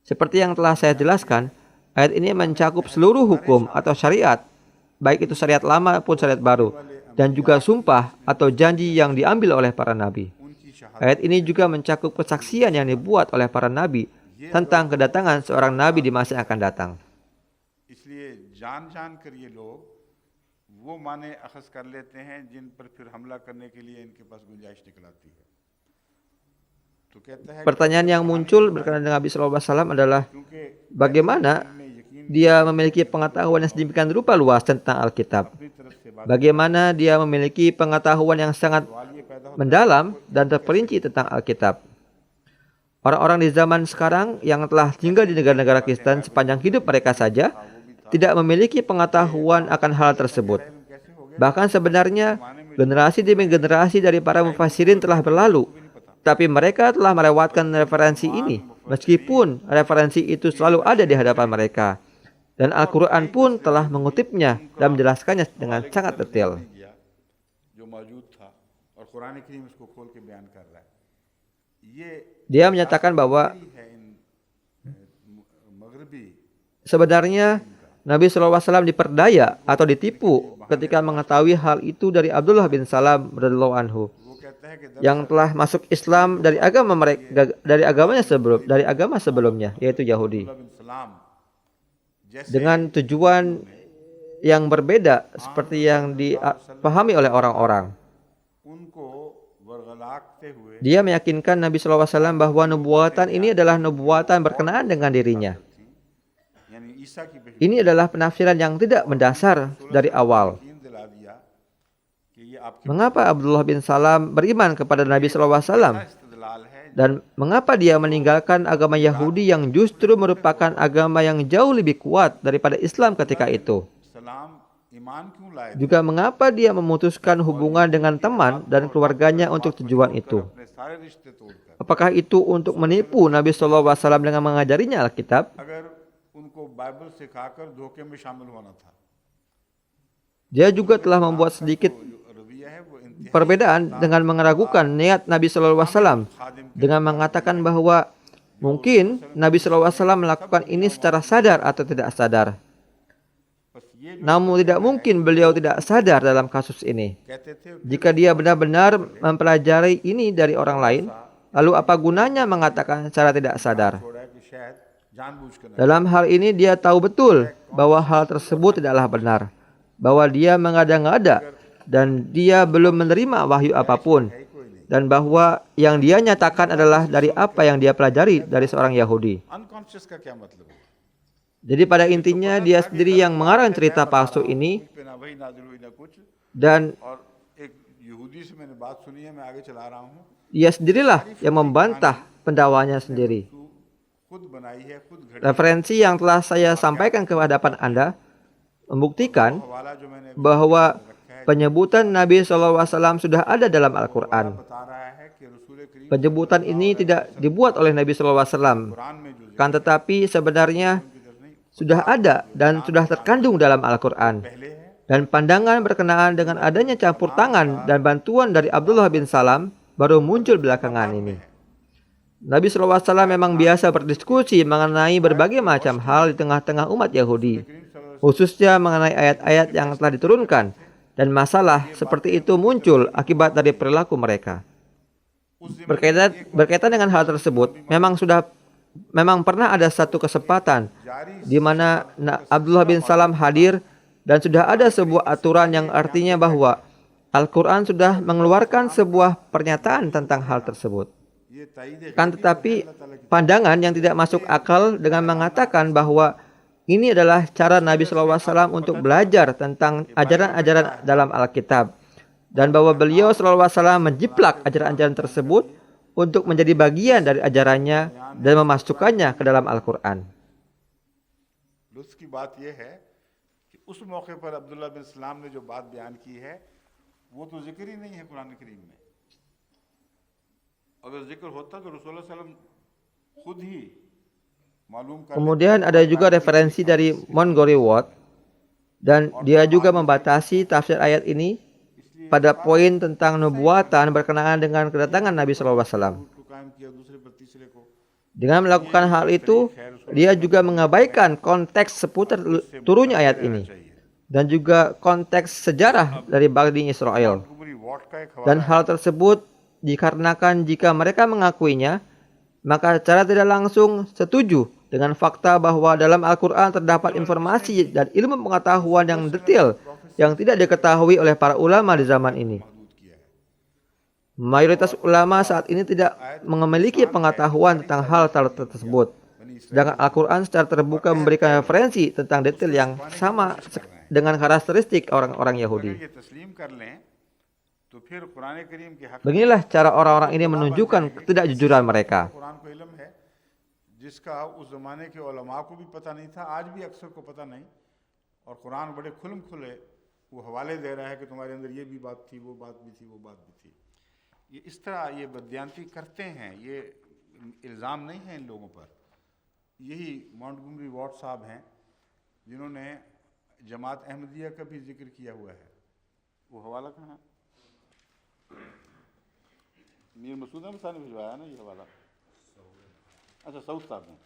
Speaker 2: Seperti yang telah saya jelaskan, ayat ini mencakup seluruh hukum atau syariat, baik itu syariat lama maupun syariat baru, dan juga sumpah atau janji yang diambil oleh para nabi. Ayat ini juga mencakup kesaksian yang dibuat oleh para nabi tentang kedatangan seorang nabi di masa yang akan datang. Pertanyaan yang muncul berkenaan dengan Nabi SAW adalah bagaimana dia memiliki pengetahuan yang sedemikian rupa luas tentang Alkitab? Bagaimana dia memiliki pengetahuan yang sangat mendalam dan terperinci tentang Alkitab? Orang-orang di zaman sekarang yang telah tinggal di negara-negara Kristen sepanjang hidup mereka saja tidak memiliki pengetahuan akan hal tersebut. Bahkan sebenarnya generasi demi generasi dari para mufassirin telah berlalu, tapi mereka telah melewatkan referensi ini, meskipun referensi itu selalu ada di hadapan mereka. Dan Al-Quran pun telah mengutipnya dan menjelaskannya dengan sangat detail. Dia menyatakan bahwa sebenarnya Nabi SAW diperdaya atau ditipu ketika mengetahui hal itu dari Abdullah bin Salam radhiyallahu anhu, yang telah masuk Islam dari agama sebelumnya, yaitu Yahudi, dengan tujuan yang berbeda seperti yang dipahami oleh orang-orang. Dia meyakinkan Nabi SAW bahwa nubuatan ini adalah nubuatan berkenaan dengan dirinya. Ini adalah penafsiran yang tidak mendasar dari awal. Mengapa Abdullah bin Salam beriman kepada Nabi SAW? Dan mengapa dia meninggalkan agama Yahudi yang justru merupakan agama yang jauh lebih kuat daripada Islam ketika itu? Juga mengapa dia memutuskan hubungan dengan teman dan keluarganya untuk tujuan itu? Apakah itu untuk menipu Nabi SAW dengan mengajarinya Alkitab? Dia juga telah membuat sedikit perbedaan dengan meragukan niat Nabi SAW dengan mengatakan bahwa mungkin Nabi SAW melakukan ini secara sadar atau tidak sadar. Namun tidak mungkin beliau tidak sadar dalam kasus ini. Jika dia benar-benar mempelajari ini dari orang lain, lalu apa gunanya mengatakan secara tidak sadar? Dalam hal ini dia tahu betul bahwa hal tersebut tidaklah benar, bahwa dia mengada-ngada dan dia belum menerima wahyu apapun, dan bahwa yang dia nyatakan adalah dari apa yang dia pelajari dari seorang Yahudi. Jadi pada intinya dia sendiri yang mengarang cerita palsu ini, dan dia sendirilah yang membantah pendakwanya sendiri. Referensi yang telah saya sampaikan ke hadapan Anda membuktikan bahwa penyebutan Nabi SAW sudah ada dalam Al-Quran. Penyebutan ini tidak dibuat oleh Nabi SAW, kan tetapi sebenarnya sudah ada dan sudah terkandung dalam Al-Quran. Dan pandangan berkenaan dengan adanya campur tangan dan bantuan dari Abdullah bin Salam baru muncul belakangan ini. Nabi SAW memang biasa berdiskusi mengenai berbagai macam hal di tengah-tengah umat Yahudi, khususnya mengenai ayat-ayat yang telah diturunkan, dan masalah seperti itu muncul akibat dari perilaku mereka. Berkaitan dengan hal tersebut, memang pernah ada satu kesempatan di mana Abdullah bin Salam hadir dan sudah ada sebuah aturan yang artinya bahwa Al-Quran sudah mengeluarkan sebuah pernyataan tentang hal tersebut. Kan tetapi pandangan yang tidak masuk akal dengan mengatakan bahwa ini adalah cara Nabi SAW untuk belajar tentang ajaran-ajaran dalam Alkitab, dan bahwa beliau SAW menjiplak ajaran-ajaran tersebut untuk menjadi bagian dari ajarannya dan memasukkannya ke dalam Al-Quran. उस मौके पर अब्दुल्ला बिन सलाम ने जो बात बयान की है वो तो जिक्र ही नहीं है कुरान करीम में। अगर जिक्र होता तो रसूलुल्लाह सल्लल्लाहु अलैहि वसल्लम खुद ही मालूम कर। Kemudian ada juga referensi dari Montgomery Ward, dan dia juga membatasi tafsir ayat ini pada poin tentang nubuatan berkenaan dengan kedatangan Nabi SAW. Dengan melakukan hal itu, dia juga mengabaikan konteks seputar turunnya ayat ini dan juga konteks sejarah dari Bani Israel. Dan hal tersebut dikarenakan jika mereka mengakuinya, maka secara tidak langsung setuju dengan fakta bahwa dalam Al-Quran terdapat informasi dan ilmu pengetahuan yang detail yang tidak diketahui oleh para ulama di zaman ini. Mayoritas ulama saat ini tidak memiliki pengetahuan tentang hal tersebut. Sedangkan Al-Quran secara terbuka memberikan referensi tentang detail yang sama dengan karakteristik orang-orang Yahudi.
Speaker 1: अगर ये तस्लीम कर लें तो फिर कुरान करीम के हक
Speaker 2: Beginilah cara orang-orang ini menunjukkan ketidakjujuran mereka.
Speaker 1: Quran को इल्म है जिसका उस जमाने के उलमा को भी पता नहीं था, आज भी अक्सर को पता नहीं, और कुरान बड़े खुलम खुले वो हवाले दे रहा है कि तुम्हारे अंदर ये भी बात थी, वो बात भी थी, वो बात भी थी। ये इस तरह ये बदयांती करते हैं, ये इल्ज़ाम नहीं है इन लोगों पर। यही मॉन्टगोमरी वाट साहब हैं जिन्होंने जमात अहमदिया का भी जिक्र किया हुआ है। वो हवाला कहाँ है? मीर मसूद अहमद साहब ने भिजवाया ना ये हवाला। अच्छा, सऊद साहब हैं,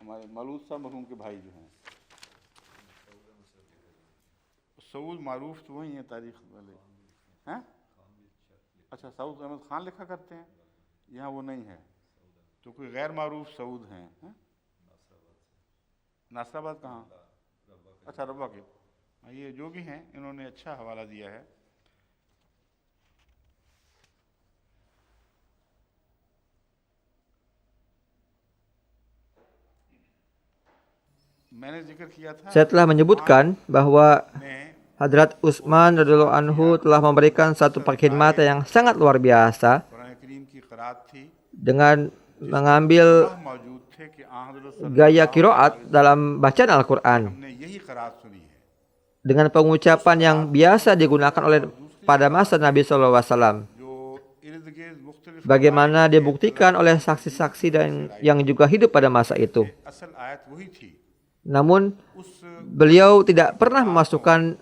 Speaker 1: हमारे मलूद साहब मरहूम के भाई जो हैं। सऊद मारूफ तो वही हैं तारीख वाले हैं। अच्छा, सऊद अहमद खान लिखा करते हैं, यहाँ वो नहीं है, तो कोई गैर मारूफ सऊद हैं। नासराबाद कहाँ? अच्छा, रब्बा के। ये जो भी हैं इन्होंने अच्छा हवाला दिया है। मैंने जिक्र किया था
Speaker 2: Saya telah menyebutkan bahwa
Speaker 1: ने
Speaker 2: Hadrat Utsman radhiyallahu anhu telah memberikan satu perkhidmatan yang sangat luar biasa
Speaker 1: Quran करीम की क़रात थी,
Speaker 2: dengan mengambil
Speaker 1: वह मौजूद थे कि हज़रत
Speaker 2: gaya kiroat dalam bacaan Al-Quran
Speaker 1: ने यही क़रात सुनी है।
Speaker 2: dengan pengucapan yang biasa digunakan oleh pada masa Nabi SAW.
Speaker 1: जो इर्द गिर्द मुख्तलिफ
Speaker 2: Bagaimana dibuktikan oleh saksi-saksi dan yang juga hidup pada masa itu.
Speaker 1: असल आयत वही थी।
Speaker 2: Namun
Speaker 1: उस
Speaker 2: beliau tidak pernah memasukkan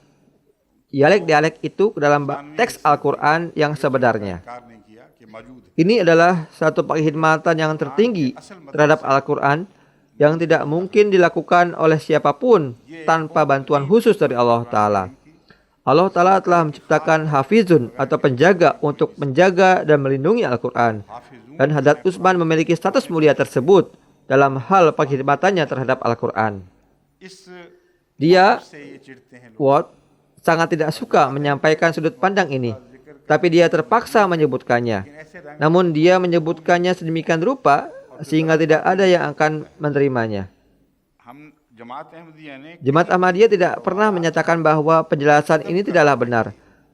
Speaker 2: dialek-dialek itu ke dalam teks Al-Quran yang sebenarnya.
Speaker 1: Car नहीं किया कि मौजूद है।
Speaker 2: Ini adalah satu perkhidmatan yang tertinggi terhadap Al-Quran yang tidak mungkin dilakukan oleh siapapun tanpa bantuan khusus dari Allah Ta'ala. Allah Ta'ala telah menciptakan hafizun atau penjaga untuk menjaga dan melindungi Al-Quran. Dan Hadrat Utsman memiliki status mulia tersebut dalam hal perkhidmatannya terhadap Al-Quran.
Speaker 1: इस
Speaker 2: Dia,
Speaker 1: से ये चिढ़ते हैं लोग।
Speaker 2: Watt, sangat tidak suka menyampaikan sudut pandang ini, tapi dia terpaksa menyebutkannya.
Speaker 1: ऐसे रंग
Speaker 2: Namun dia menyebutkannya sedemikian rupa sehingga tidak ada yang akan menerimanya.
Speaker 1: हम जमात अहमदिया ने
Speaker 2: Jemaat Ahmadiyah tidak pernah menyatakan bahwa penjelasan ini tidaklah benar,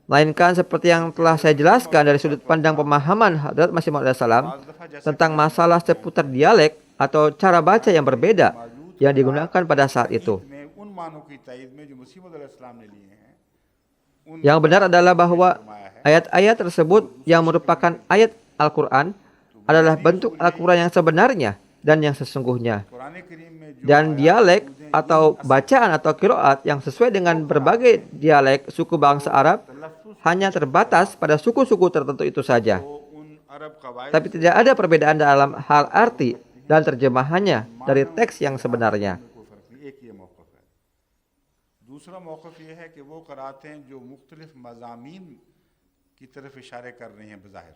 Speaker 2: melainkan seperti yang telah saya jelaskan dari sudut pandang pemahaman Hadrat Masih Maud salam tentang masalah seputar dialek atau cara baca yang berbeda yang digunakan pada saat itu.
Speaker 1: में उन मानों की तायद में जो मसीह मौद अलैहिस्सलाम ने लिए हैं, उन
Speaker 2: Yang benar adalah bahwa ayat-ayat tersebut yang merupakan ayat Al-Quran adalah bentuk Al-Quran yang sebenarnya dan yang sesungguhnya.
Speaker 1: Quran करीम में जो
Speaker 2: Dan dialek atau bacaan atau kiroat yang sesuai dengan berbagai dialek suku bangsa Arab hanya terbatas pada suku-suku tertentu itu saja.
Speaker 1: वो उन अरब कवायद
Speaker 2: Tapi tidak ada perbedaan dalam hal arti dan terjemahannya dari teks yang sebenarnya.
Speaker 1: कोई फर्क नहीं, एक ये मौक़िफ़ है। दूसरा मौक़िफ़ ये है कि वो क़रातें जो मुख्तलिफ मज़ामीन की तरफ इशारे कर रही हैं बज़ाहिर,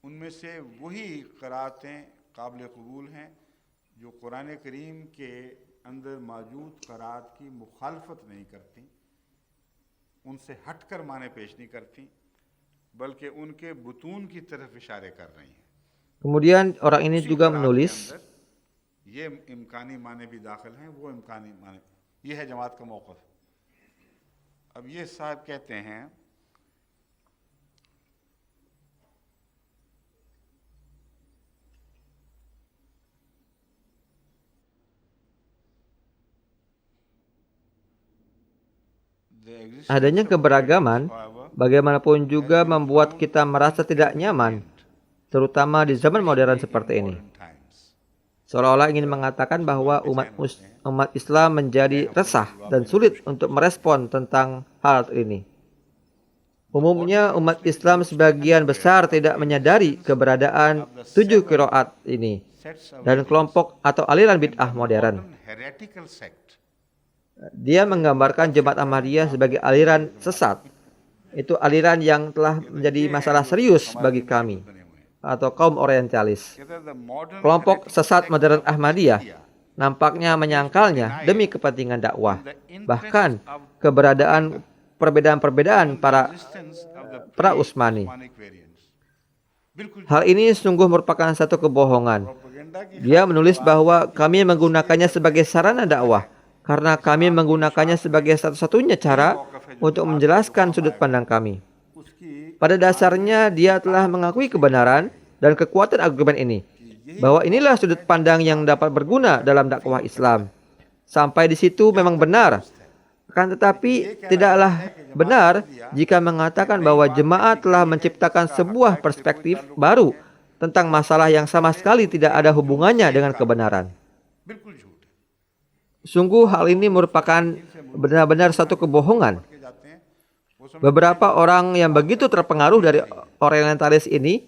Speaker 1: उनमें से वही क़रातें काबिल कबूल हैं जो कुरान करीम के अंदर मौजूद क़रात की मुखालफत नहीं करती, उनसे हट कर माने पेश नहीं करती, बल्कि उनके बुतून की तरफ इशारे कर रही हैं।
Speaker 2: Kemudian orang ini juga menulis,
Speaker 1: ये इम्कानी माने भी दाखिल हैं, वो इम्कानी माने, ये है जमात का मौक़िफ़। अब ये साहब कहते हैं
Speaker 2: adanya keberagaman bagaimanapun juga membuat kita merasa tidak nyaman, terutama di zaman modern seperti ini. Seolah-olah ingin mengatakan bahwa umat Islam menjadi resah dan sulit untuk merespon tentang hal ini. Umumnya umat Islam sebagian besar tidak menyadari keberadaan 7 qiraat ini dan kelompok atau aliran bid'ah modern. Dia menggambarkan Jemaat Ahmadiyah sebagai aliran sesat. Itu aliran yang telah menjadi masalah serius bagi kami atau kaum orientalis. Kelompok sesat modern Ahmadiyah nampaknya menyangkalnya demi kepentingan dakwah. Bahkan keberadaan perbedaan-perbedaan para Utsmani. Hal ini sungguh merupakan satu kebohongan. Dia menulis bahwa kami menggunakannya sebagai sarana dakwah karena kami menggunakannya sebagai satu-satunya cara untuk menjelaskan sudut pandang kami. Pada dasarnya dia telah mengakui kebenaran dan kekuatan argumen ini, bahwa inilah sudut pandang yang dapat berguna dalam dakwah Islam. Sampai di situ memang benar. Akan tetapi tidaklah benar jika mengatakan bahwa jemaah telah menciptakan sebuah perspektif baru tentang masalah yang sama sekali tidak ada hubungannya dengan kebenaran. Sungguh hal ini merupakan benar-benar satu kebohongan. Beberapa orang yang begitu terpengaruh dari orientalis ini,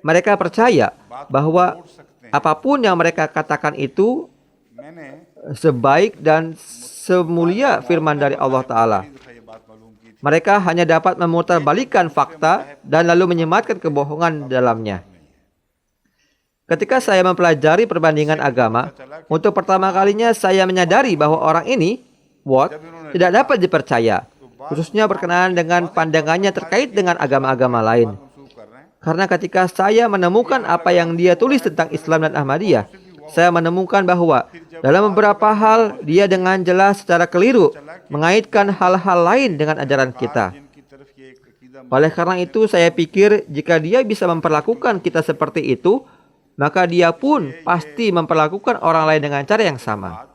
Speaker 2: mereka percaya bahwa apapun yang mereka katakan itu sebaik dan semulia firman dari Allah Ta'ala. Mereka hanya dapat memutarbalikkan fakta dan lalu menyematkan kebohongan dalamnya. Ketika saya mempelajari perbandingan agama, untuk pertama kalinya saya menyadari bahwa orang ini, Watt, tidak dapat dipercaya, khususnya berkenaan dengan pandangannya terkait dengan agama-agama lain. Karena ketika saya menemukan apa yang dia tulis tentang Islam dan Ahmadiyah, saya menemukan bahwa dalam beberapa hal dia dengan jelas secara keliru mengaitkan hal-hal lain dengan ajaran kita. Oleh karena itu saya pikir jika dia bisa memperlakukan kita seperti itu, maka dia pun pasti memperlakukan orang lain dengan cara yang sama.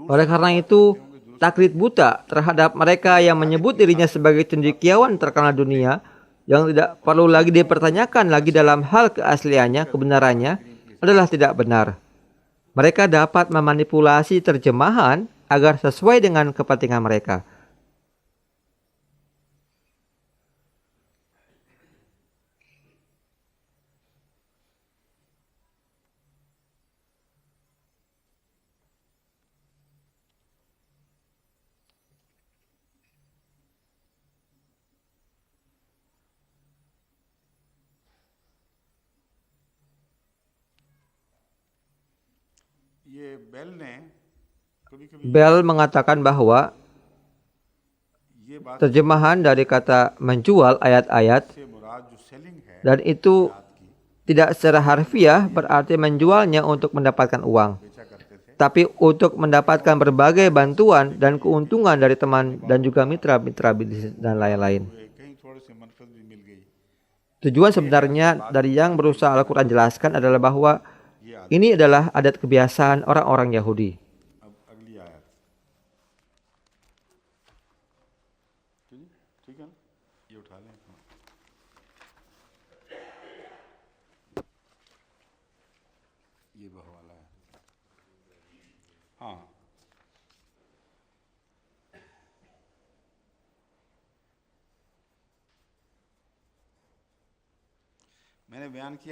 Speaker 2: Oleh karena itu, taklid buta terhadap mereka yang menyebut dirinya sebagai cendekiawan terkenal dunia yang tidak perlu lagi dipertanyakan lagi dalam hal keasliannya, kebenarannya adalah tidak benar. Mereka dapat memanipulasi terjemahan agar sesuai dengan kepentingan mereka. Bell mengatakan bahwa terjemahan dari kata menjual ayat-ayat dan itu tidak secara harfiah berarti menjualnya untuk mendapatkan uang, tapi untuk mendapatkan berbagai bantuan dan keuntungan dari teman dan juga mitra-mitra bisnis dan lain-lain. Tujuan sebenarnya dari yang berusaha Al-Quran jelaskan adalah bahwa ini adalah adat kebiasaan orang-orang Yahudi.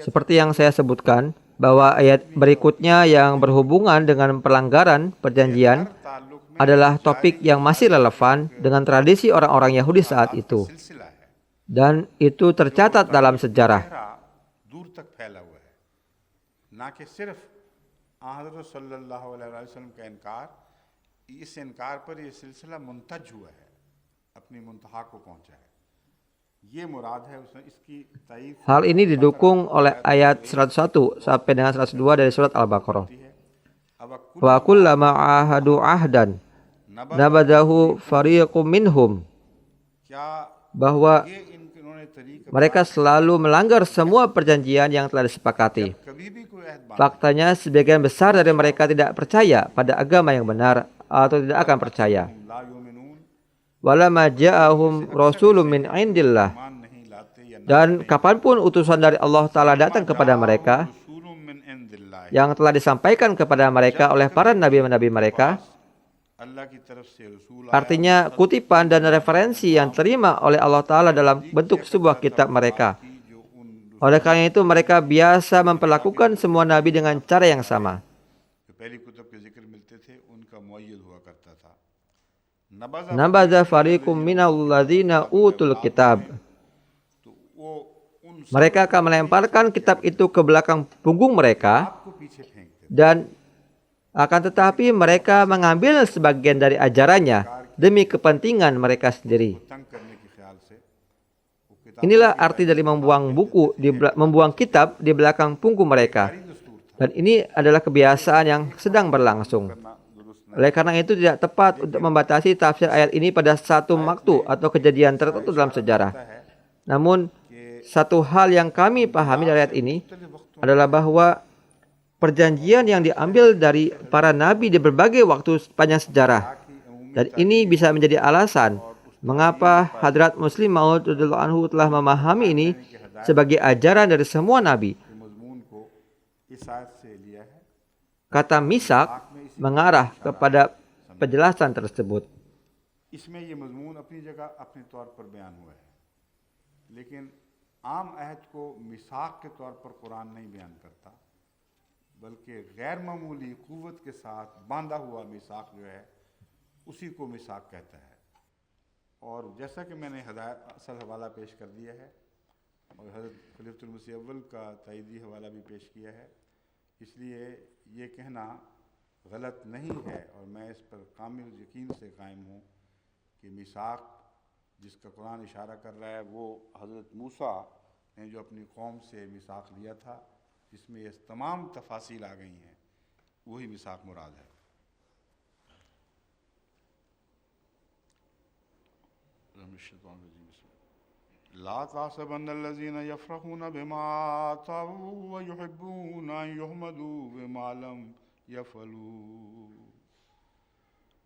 Speaker 2: Seperti yang saya sebutkan, bahwa ayat berikutnya yang berhubungan dengan pelanggaran perjanjian adalah topik yang masih relevan dengan tradisi orang-orang Yahudi saat itu. Dan itu tercatat dalam sejarah. Hal ini didukung oleh ayat 101 sampai dengan 102 dari surat Al-Baqarah. Wa kullama ahadu ahdan nabadahu fariqum minhum, bahwa mereka selalu melanggar semua perjanjian yang telah disepakati. Faktanya sebagian besar dari mereka tidak percaya pada agama yang benar atau tidak akan percaya. Walamma ja'ahum rasulun min indillah, dan kapanpun utusan dari Allah Ta'ala datang kepada mereka yang telah disampaikan kepada mereka oleh para nabi-nabi mereka, artinya kutipan dan referensi yang terima oleh Allah Ta'ala dalam bentuk sebuah kitab mereka. Oleh karena itu mereka biasa memperlakukan semua nabi dengan cara yang sama. Nabadha fariqum minal ladzina utul kitab. Mereka akan melemparkan kitab itu ke belakang punggung mereka, dan akan tetapi mereka mengambil sebagian dari ajarannya demi kepentingan mereka sendiri. Inilah arti dari membuang kitab di belakang punggung mereka. Dan ini adalah kebiasaan yang sedang berlangsung. Oleh karena itu tidak tepat untuk membatasi tafsir ayat ini pada satu waktu atau kejadian tertentu dalam sejarah. Namun, satu hal yang kami pahami dari ayat ini adalah bahwa perjanjian yang diambil dari para nabi di berbagai waktu sepanjang sejarah. Dan ini bisa menjadi alasan mengapa Hadrat Muslim Maud radhiyallahu anhu telah memahami ini sebagai ajaran dari semua nabi. Kata misak mengarah kepada penjelasan tersebut.
Speaker 1: इसमें ये मजमून अपनी जगह अपने तौर पर बयान हुआ है, लेकिन आम अहद को मिसाक के तौर पर कुरान नहीं बयान करता, बल्कि गैर मामूली कुव्वत के साथ बांधा हुआ मिसाक जो है उसी को मिसाक कहता है। और जैसा कि मैंने असल हवाला पेश कर दिया है और हज़रत खलीफतुल मसीह अव्वल का तायदी हवाला भी पेश किया है, इसलिए ये कहना गलत नहीं है और मैं इस पर कामिल यकीन से कायम हूँ कि मिसाक जिसका कुरान इशारा कर रहा है वो हज़रत मूसा ने जो अपनी कौम से मिसाक लिया था, जिसमें ये तमाम तफासील आ गई हैं, वही मिसाक मुराद है। ला ताहसबन्नल्लज़ीना यफ़रहूना बिमा आताऊ व युहिब्बूना अन युहमदू बिमा लम यफ़अलू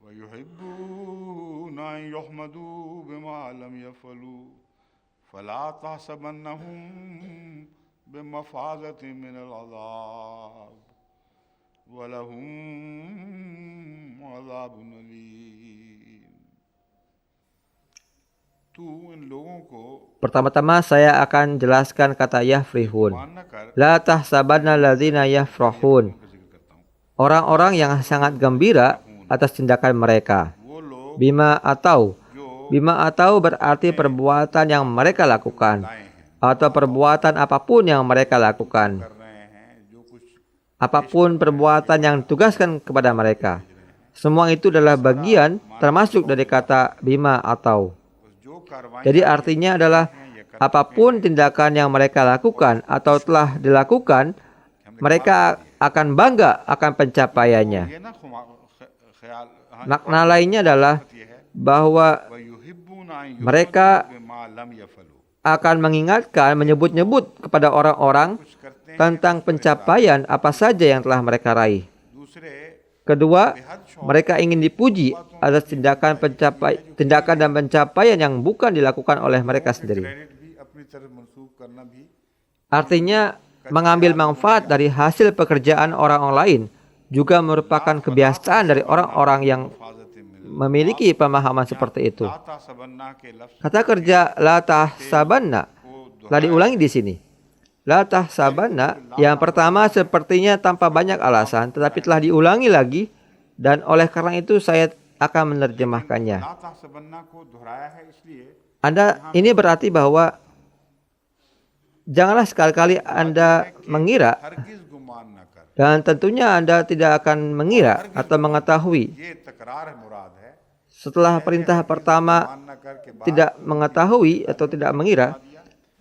Speaker 1: व युहिब्बूना अन युहमदू बिमा लम यफ़अलू फला ताहसबन्नहुम बिमफ़ाज़तिन मिनल अज़ाब व लहुम अज़ाबुन अलीम। तू इन लोगों को
Speaker 2: Pertama-tama saya akan jelaskan kata yafrihun. La tahsabanna alladzina yafrahun. Orang-orang yang sangat gembira atas tindakan mereka. Bima atau berarti perbuatan yang mereka lakukan atau perbuatan apapun yang mereka lakukan. Apapun perbuatan yang ditugaskan kepada mereka. Semua itu adalah bagian termasuk dari kata bima atau. Jadi artinya adalah apapun tindakan yang mereka lakukan atau telah dilakukan, mereka akan bangga akan pencapaiannya. Makna lainnya adalah bahwa mereka akan mengingatkan, menyebut-nyebut kepada orang-orang tentang pencapaian apa saja yang telah mereka raih. Kedua, mereka ingin dipuji atas tindakan dan pencapaian yang bukan dilakukan oleh mereka sendiri. Artinya, mengambil manfaat dari hasil pekerjaan orang lain juga merupakan kebiasaan dari orang-orang yang memiliki pemahaman seperti itu. Kata kerja la tahsabanna telah diulangi di sini. La tahsabanna yang pertama sepertinya tanpa banyak alasan, tetapi telah diulangi lagi, dan oleh karena itu saya akan menerjemahkannya. Ini berarti bahwa janganlah sekali-kali Anda mengira, dan tentunya Anda tidak akan mengira atau mengetahui. Setelah perintah pertama tidak mengetahui atau tidak mengira,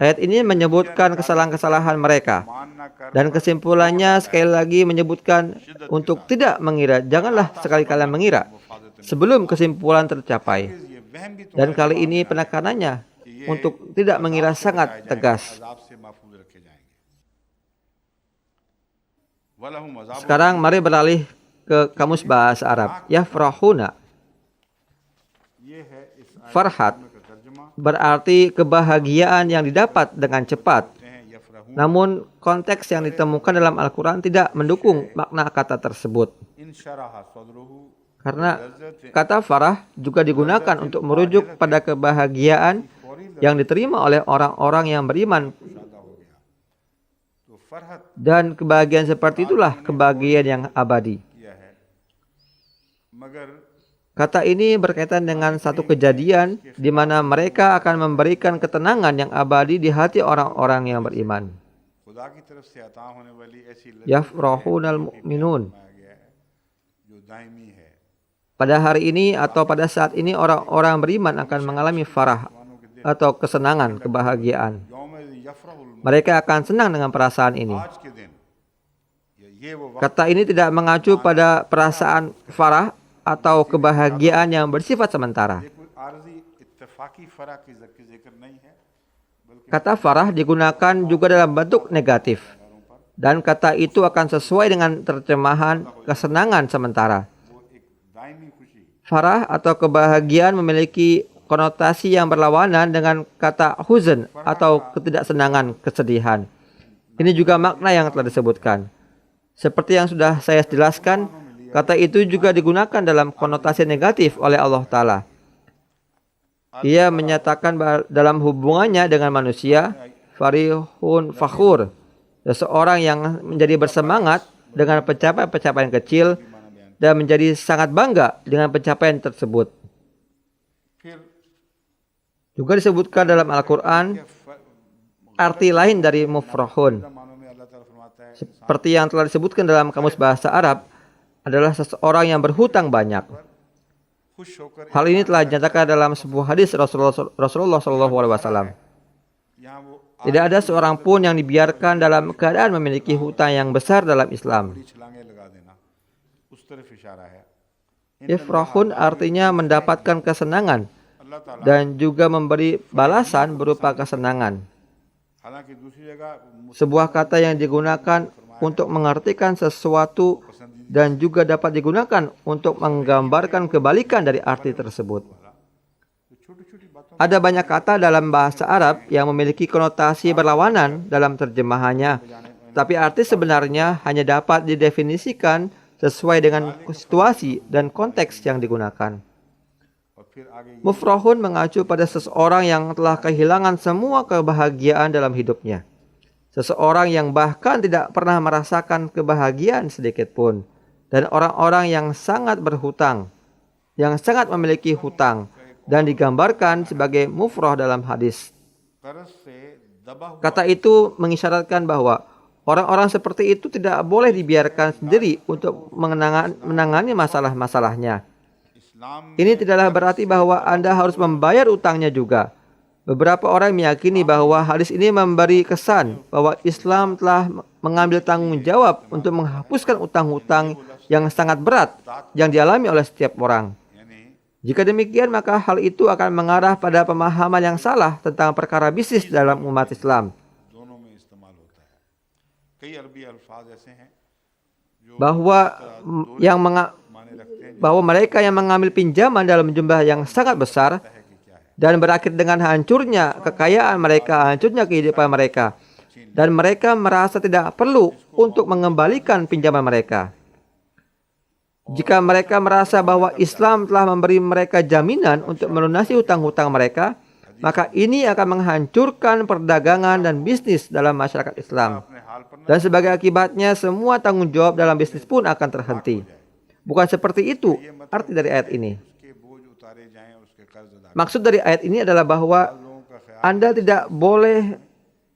Speaker 2: ayat ini menyebutkan kesalahan-kesalahan mereka. Dan kesimpulannya sekali lagi menyebutkan untuk tidak mengira. Janganlah sekali-kali mengira sebelum kesimpulan tercapai. Dan kali ini penekanannya untuk tidak mengira sangat tegas. Sekarang mari beralih ke kamus bahasa Arab. Yafrahuna. Farhat berarti kebahagiaan yang didapat dengan cepat. Namun konteks yang ditemukan dalam Al-Quran tidak mendukung makna kata tersebut. Karena kata farah juga digunakan untuk merujuk pada kebahagiaan yang diterima oleh orang-orang yang beriman. Dan kebahagiaan seperti itulah kebahagiaan yang abadi. Kata ini berkaitan dengan satu kejadian di mana mereka akan memberikan ketenangan yang abadi di hati orang-orang yang beriman. Yafrahunal mu'minun. Pada hari ini atau pada saat ini orang-orang beriman akan mengalami farah atau kesenangan, kebahagiaan.
Speaker 1: यौम यफरहुल
Speaker 2: Mereka akan senang dengan perasaan ini.
Speaker 1: आज के दिन ये वो वक्त
Speaker 2: Kata ini tidak mengacu pada perasaan farah atau kebahagiaan yang bersifat sementara.
Speaker 1: ये कोई आरजी इत्तेफाकी फरा की जिक्र नहीं है बल्कि
Speaker 2: Kata farah digunakan juga dalam bentuk negatif. Dan kata itu akan sesuai dengan terjemahan kesenangan sementara.
Speaker 1: वो एक दायमी खुशी
Speaker 2: Farah atau kebahagiaan memiliki konotasi yang berlawanan dengan kata huzn atau ketidaksenangan, kesedihan. Ini juga makna yang telah disebutkan. Seperti yang sudah saya jelaskan, kata itu juga digunakan dalam konotasi negatif oleh Allah Ta'ala. Ia menyatakan dalam hubungannya dengan manusia, farihun fakhur, seseorang yang menjadi bersemangat dengan pencapaian-pencapaian kecil dan menjadi sangat bangga dengan pencapaian tersebut.
Speaker 1: फिर
Speaker 2: Juga disebutkan dalam Al-Quran arti lain dari mufrahun.
Speaker 1: मानों में अल्लाह ताला फरमाता है
Speaker 2: Seperti yang telah disebutkan dalam kamus bahasa Arab, adalah seseorang yang berhutang banyak.
Speaker 1: खुश होकर
Speaker 2: Hal ini telah dinyatakan dalam sebuah hadis Rasulullah SAW.
Speaker 1: यहाँ वो
Speaker 2: Tidak ada seorang pun yang dibiarkan dalam keadaan memiliki hutang yang besar dalam Islam.
Speaker 1: बड़ी छलांगे लगा देना उस तरफ इशारा है
Speaker 2: Ifrahun artinya mendapatkan kesenangan
Speaker 1: अल्लाह ताला
Speaker 2: dan juga memberi balasan berupa kesenangan.
Speaker 1: हालांकि दूसरी जगह
Speaker 2: Sebuah kata yang digunakan untuk mengartikan sesuatu dan juga dapat digunakan untuk menggambarkan kebalikan dari arti tersebut.
Speaker 1: छोटी छोटी बातों
Speaker 2: Ada banyak kata dalam bahasa Arab yang memiliki konotasi berlawanan dalam terjemahannya, tapi arti sebenarnya hanya dapat didefinisikan sesuai dengan situasi dan konteks yang digunakan.
Speaker 1: और फिर आगे
Speaker 2: Mufrahun mengacu pada seseorang yang telah kehilangan semua kebahagiaan dalam hidupnya. Seseorang yang bahkan tidak pernah merasakan kebahagiaan sedikit pun. Dan orang-orang yang sangat berhutang, yang sangat memiliki hutang, dan digambarkan sebagai mufrah dalam hadis.
Speaker 1: कर्ज से दबा हुआ
Speaker 2: Kata itu mengisyaratkan bahwa orang-orang seperti itu tidak boleh dibiarkan sendiri untuk menangani masalah-masalahnya.
Speaker 1: इस्लाम
Speaker 2: Ini tidaklah berarti bahwa Anda harus membayar utangnya juga. Beberapa orang meyakini bahwa hadis ini memberi kesan bahwa Islam telah mengambil tanggung jawab untuk menghapuskan utang-utang yang sangat berat yang dialami oleh setiap orang.
Speaker 1: यानी
Speaker 2: Jika demikian, maka hal itu akan mengarah pada pemahaman yang salah tentang perkara bisnis dalam umat Islam.
Speaker 1: दोनों में इस्तेमाल होता है कई अरबी अल्फाज ऐसे हैं जो माने रखते हैं
Speaker 2: Bahwa mereka yang mengambil pinjaman dalam jumlah yang sangat besar
Speaker 1: है कि क्या है
Speaker 2: dan berakhir dengan hancurnya kekayaan mereka, hancurnya kehidupan mereka, dan mereka merasa tidak perlu untuk mengembalikan pinjaman mereka. Jika mereka merasa bahwa Islam telah memberi mereka jaminan untuk melunasi hutang-hutang mereka, maka ini akan menghancurkan perdagangan dan bisnis dalam masyarakat Islam.
Speaker 1: अपने हाल पर
Speaker 2: Dan sebagai akibatnya, semua tanggung jawab dalam bisnis pun akan terhenti. Bukan seperti itu arti dari ayat ini.
Speaker 1: उसके बोझ उतारे जाएं और उसके कर्ज अदा
Speaker 2: Maksud dari ayat ini adalah bahwa
Speaker 1: लोगों का ख्याल
Speaker 2: Anda tidak boleh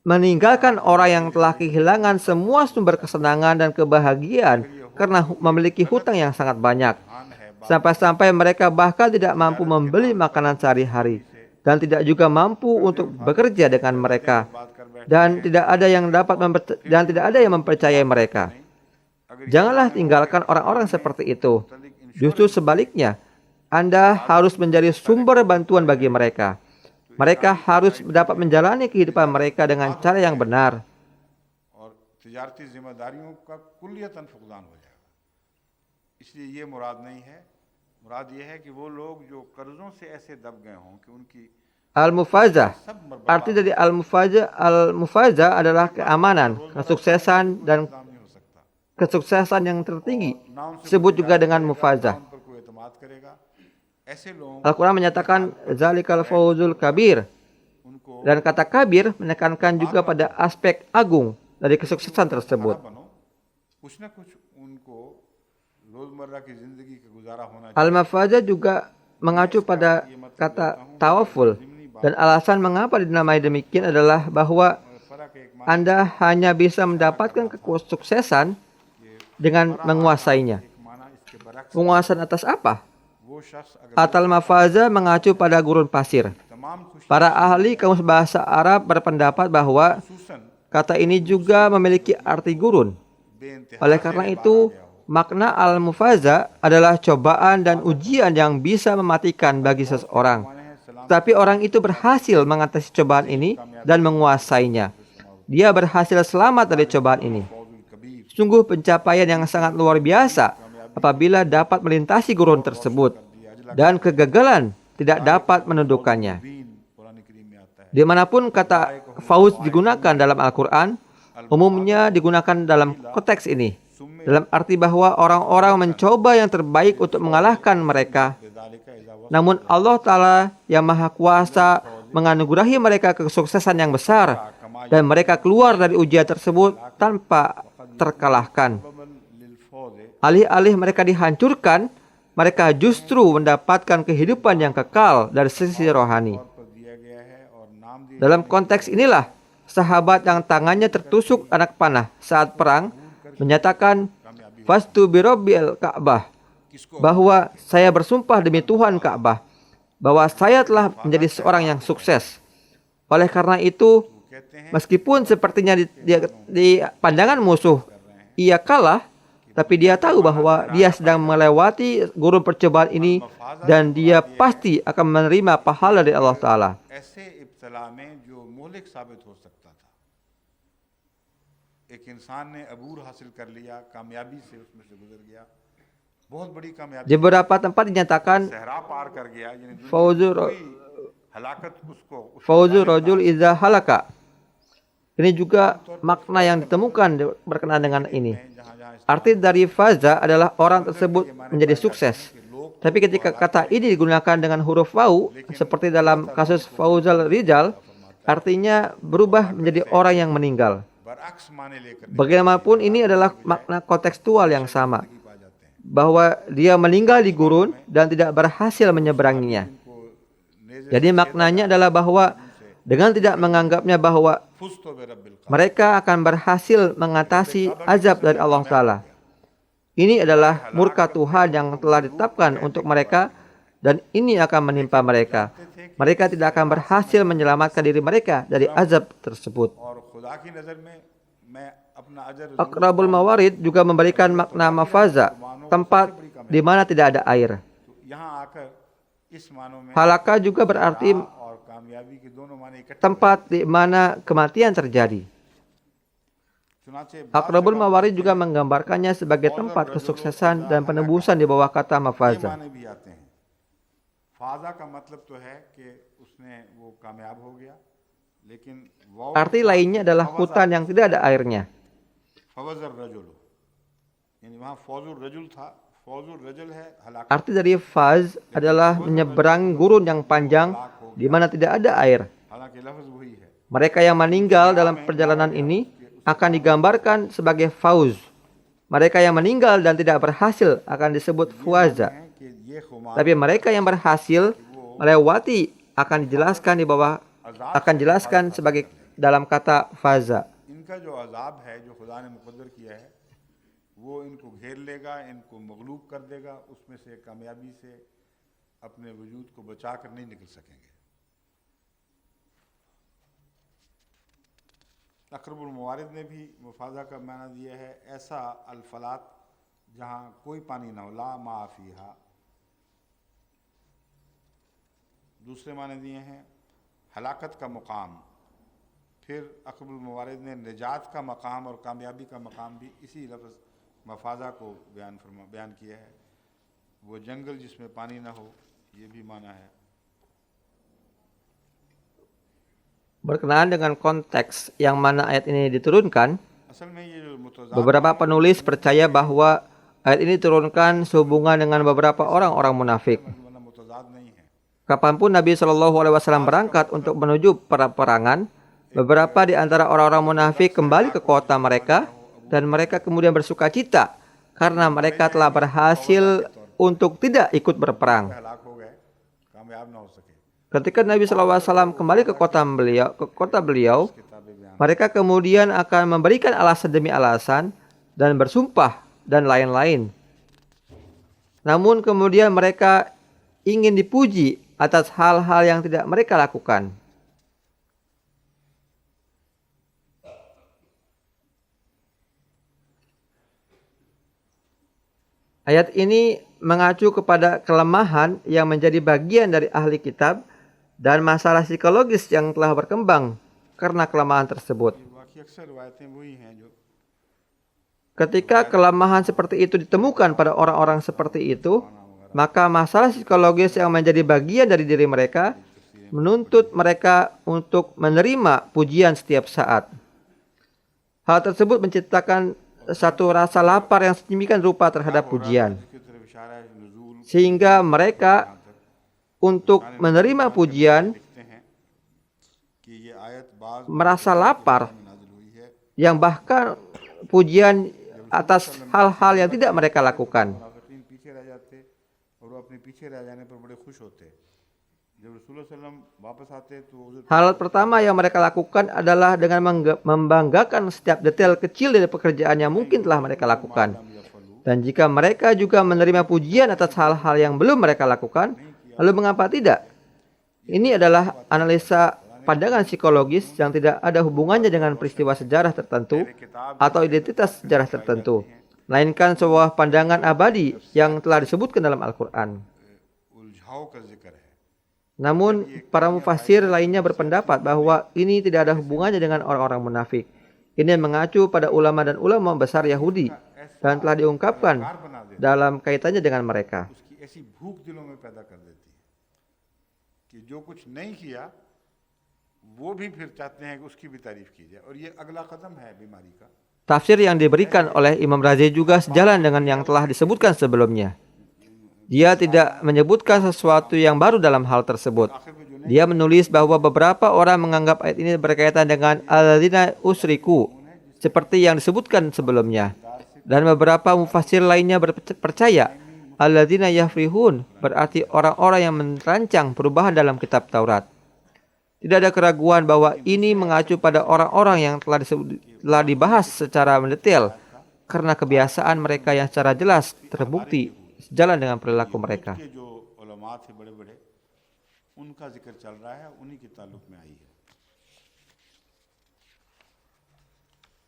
Speaker 2: meninggalkan orang yang telah kehilangan semua sumber kesenangan dan kebahagiaan karena memiliki hutang yang sangat banyak. Sampai-sampai mereka bahkan tidak mampu membeli makanan sehari-hari dan tidak juga mampu untuk bekerja dengan mereka. Dan tidak ada yang mempercayai mereka. Janganlah tinggalkan orang-orang seperti itu. Justru sebaliknya, Anda harus menjadi sumber bantuan bagi mereka. Mereka harus dapat menjalani kehidupan mereka dengan cara yang benar.
Speaker 1: और तिजारती जिम्मेदारियों का कुल्लियतन फुकदान हो जाएगा इसलिए ये मुराद नहीं है मुराद ये है कि वो लोग जो कर्जों से ऐसे दब गए हों कि उनकी
Speaker 2: Al-Mufazah.
Speaker 1: सब बर्बाद
Speaker 2: Arti dari Al-Mufazah adalah keamanan, kesuksesan, dan
Speaker 1: नहीं हो सकता
Speaker 2: kesuksesan yang tertinggi.
Speaker 1: ना उनसे
Speaker 2: Disebut juga dengan mufazah.
Speaker 1: उन पर कोई एतमाद करेगा ऐसे लोगों
Speaker 2: Al-Quran menyatakan zalikal fawzul kabir.
Speaker 1: उनको
Speaker 2: Dan kata kabir menekankan juga pada aspek agung dari kesuksesan tersebut.
Speaker 1: बनो कुछ ना कुछ उनको रोजमर्रा की जिंदगी का गुजारा होना
Speaker 2: Al-Mufazah juga mengacu pada kata tawaful. Dan alasan mengapa dinamai demikian adalah bahwa
Speaker 1: फरा के एक
Speaker 2: Anda hanya bisa mendapatkan kesuksesan dengan menguasainya.
Speaker 1: माना इसके बरक्स
Speaker 2: Penguasaan atas apa?
Speaker 1: वो शख्स अगर
Speaker 2: Al-Mufazah mengacu pada gurun pasir. Para ahli kamus bahasa Arab berpendapat bahwa kata ini juga memiliki arti gurun. Oleh karena itu, makna al-mufaza adalah cobaan dan ujian yang bisa mematikan bagi seseorang. Tetapi orang itu berhasil mengatasi cobaan ini dan menguasainya. Dia berhasil selamat dari cobaan ini. Sungguh pencapaian yang sangat luar biasa apabila dapat melintasi gurun tersebut dan kegagalan tidak dapat menundukkannya. Dimanapun kata fauz digunakan dalam Al-Quran, umumnya digunakan dalam konteks ini, dalam arti bahwa orang-orang mencoba yang terbaik untuk mengalahkan mereka. Namun Allah Ta'ala yang Maha Kuasa menganugerahi mereka kesuksesan yang besar dan mereka keluar dari ujian tersebut tanpa terkalahkan. Alih-alih mereka dihancurkan, mereka justru mendapatkan kehidupan yang kekal dari sisi rohani. Dalam konteks inilah, sahabat yang tangannya tertusuk anak panah saat perang menyatakan fastu birabbil Ka'bah, bahwa saya bersumpah demi Tuhan Ka'bah bahwa saya telah menjadi seorang yang sukses. Oleh karena itu, meskipun sepertinya di pandangan musuh ia kalah, tapi dia tahu bahwa dia sedang melewati gurun percobaan ini dan dia pasti akan menerima pahala dari Allah Ta'ala. Di beberapa tempat dinyatakan Fauzu rajul iza halaka. Ini juga makna yang ditemukan berkenaan dengan ini. Arti dari faza adalah orang tersebut menjadi sukses. Tapi ketika kata ini digunakan dengan huruf wau, seperti dalam kasus fauzal rijal, artinya berubah menjadi orang yang meninggal. Bagaimanapun ini adalah makna kontekstual yang sama, bahwa dia meninggal di gurun dan tidak berhasil menyeberanginya. Jadi maknanya adalah bahwa dengan tidak menganggapnya bahwa mereka akan berhasil mengatasi azab dari Allah Ta'ala. Ini adalah murka Tuhan yang telah ditetapkan untuk mereka dan ini akan menimpa mereka. Mereka tidak akan berhasil menyelamatkan diri mereka dari azab tersebut. Aqrabul Mawarid juga memberikan makna mafaza, tempat di mana tidak ada air. Halaka juga berarti tempat di mana kematian terjadi. Aqrabul Mawarid juga menggambarkannya sebagai tempat kesuksesan dan penebusan di bawah kata mafaza. Arti lainnya adalah hutan yang tidak ada airnya. Arti dari faz adalah menyeberang gurun yang panjang di mana tidak ada air. Mereka yang meninggal dalam perjalanan ini akan digambarkan sebagai fauz. Mereka yang meninggal dan tidak berhasil akan disebut fuaza. Tapi mereka yang berhasil melewati akan dijelaskan di bawah, akan jelaskan sebagai dalam kata faza. वो इनको घेर लेगा, इनको मगलूब कर देगा, उसमें से कामयाबी से अपने वजूद को बचा कर नहीं निकल सकेंगे। अक़रबुल मवारिद ने भी मुफाजा का माना दिया है, ऐसा अल-फलात जहाँ कोई पानी न हो, ला मा फीहा। दूसरे माने दिए हैं हलाकत का मुकाम। फिर अक़रबुल मवारिद ने निजात का मकाम और कामयाबी का मकाम भी इसी लफ्ज़ मफाजा को बयान किया है। वो जंगल जिसमें पानी ना हो, ये भी माना है। Berkenaan dengan konteks yang mana ayat ini diturunkan, beberapa penulis percaya bahwa ayat ini diturunkan sehubungan dengan beberapa orang-orang munafik. Kapanpun Nabi SAW berangkat untuk menuju peperangan, beberapa di antara orang-orang munafik kembali ke kota mereka dan mereka kemudian bersuka cita karena mereka telah berhasil untuk tidak ikut berperang. Ketika Nabi SAW kembali ke kota beliau, mereka kemudian akan memberikan alasan demi alasan dan bersumpah dan lain-lain. Namun kemudian mereka ingin dipuji atas hal-hal yang tidak mereka lakukan. Ayat ini mengacu kepada kelemahan yang menjadi bagian dari ahli kitab dan masalah psikologis yang telah berkembang karena kelemahan tersebut. Ketika kelemahan seperti itu ditemukan pada orang-orang seperti itu, maka masalah psikologis yang menjadi bagian dari diri mereka menuntut mereka untuk menerima pujian setiap saat. Hal tersebut menciptakan satu rasa lapar yang sedemikian rupa terhadap pujian, sehingga mereka untuk menerima pujian merasa lapar, yang bahkan pujian atas hal-hal yang tidak mereka lakukan. Hal pertama yang mereka lakukan adalah dengan membanggakan setiap detail kecil dari pekerjaan yang mungkin telah mereka lakukan. Dan jika mereka juga menerima pujian atas hal-hal yang belum mereka lakukan, lalu mengapa tidak? Ini adalah analisa pandangan psikologis yang tidak ada hubungannya dengan peristiwa sejarah tertentu atau identitas sejarah tertentu, melainkan sebuah pandangan abadi yang telah disebutkan dalam Al-Quran. Namun, para mufassir lainnya berpendapat bahwa ini tidak ada hubungannya dengan orang-orang munafik. Ini mengacu pada ulama dan ulama besar Yahudi dan telah diungkapkan dalam kaitannya dengan mereka. Tafsir yang diberikan oleh Imam Razi juga sejalan dengan yang telah disebutkan sebelumnya. Dia tidak menyebutkan sesuatu yang baru dalam hal tersebut. Dia menulis bahwa beberapa orang menganggap ayat ini berkaitan dengan alladzina usriku, seperti yang disebutkan sebelumnya. Dan beberapa mufassir lainnya percaya alladzina yafrihun berarti orang-orang yang merancang perubahan dalam kitab Taurat. Tidak ada keraguan bahwa ini mengacu pada orang-orang yang telah dibahas secara mendetail karena kebiasaan mereka yang secara jelas terbukti sejalan dengan perilaku mereka.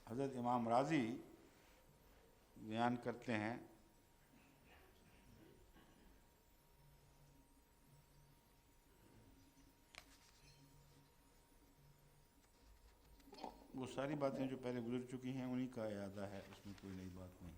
Speaker 1: Hazrat Imam Razi बयान करते हैं वो सारी बातें जो पहले गुजर चुकी हैं उन्हीं का इरादा है, उसमें कोई नई बात नहीं।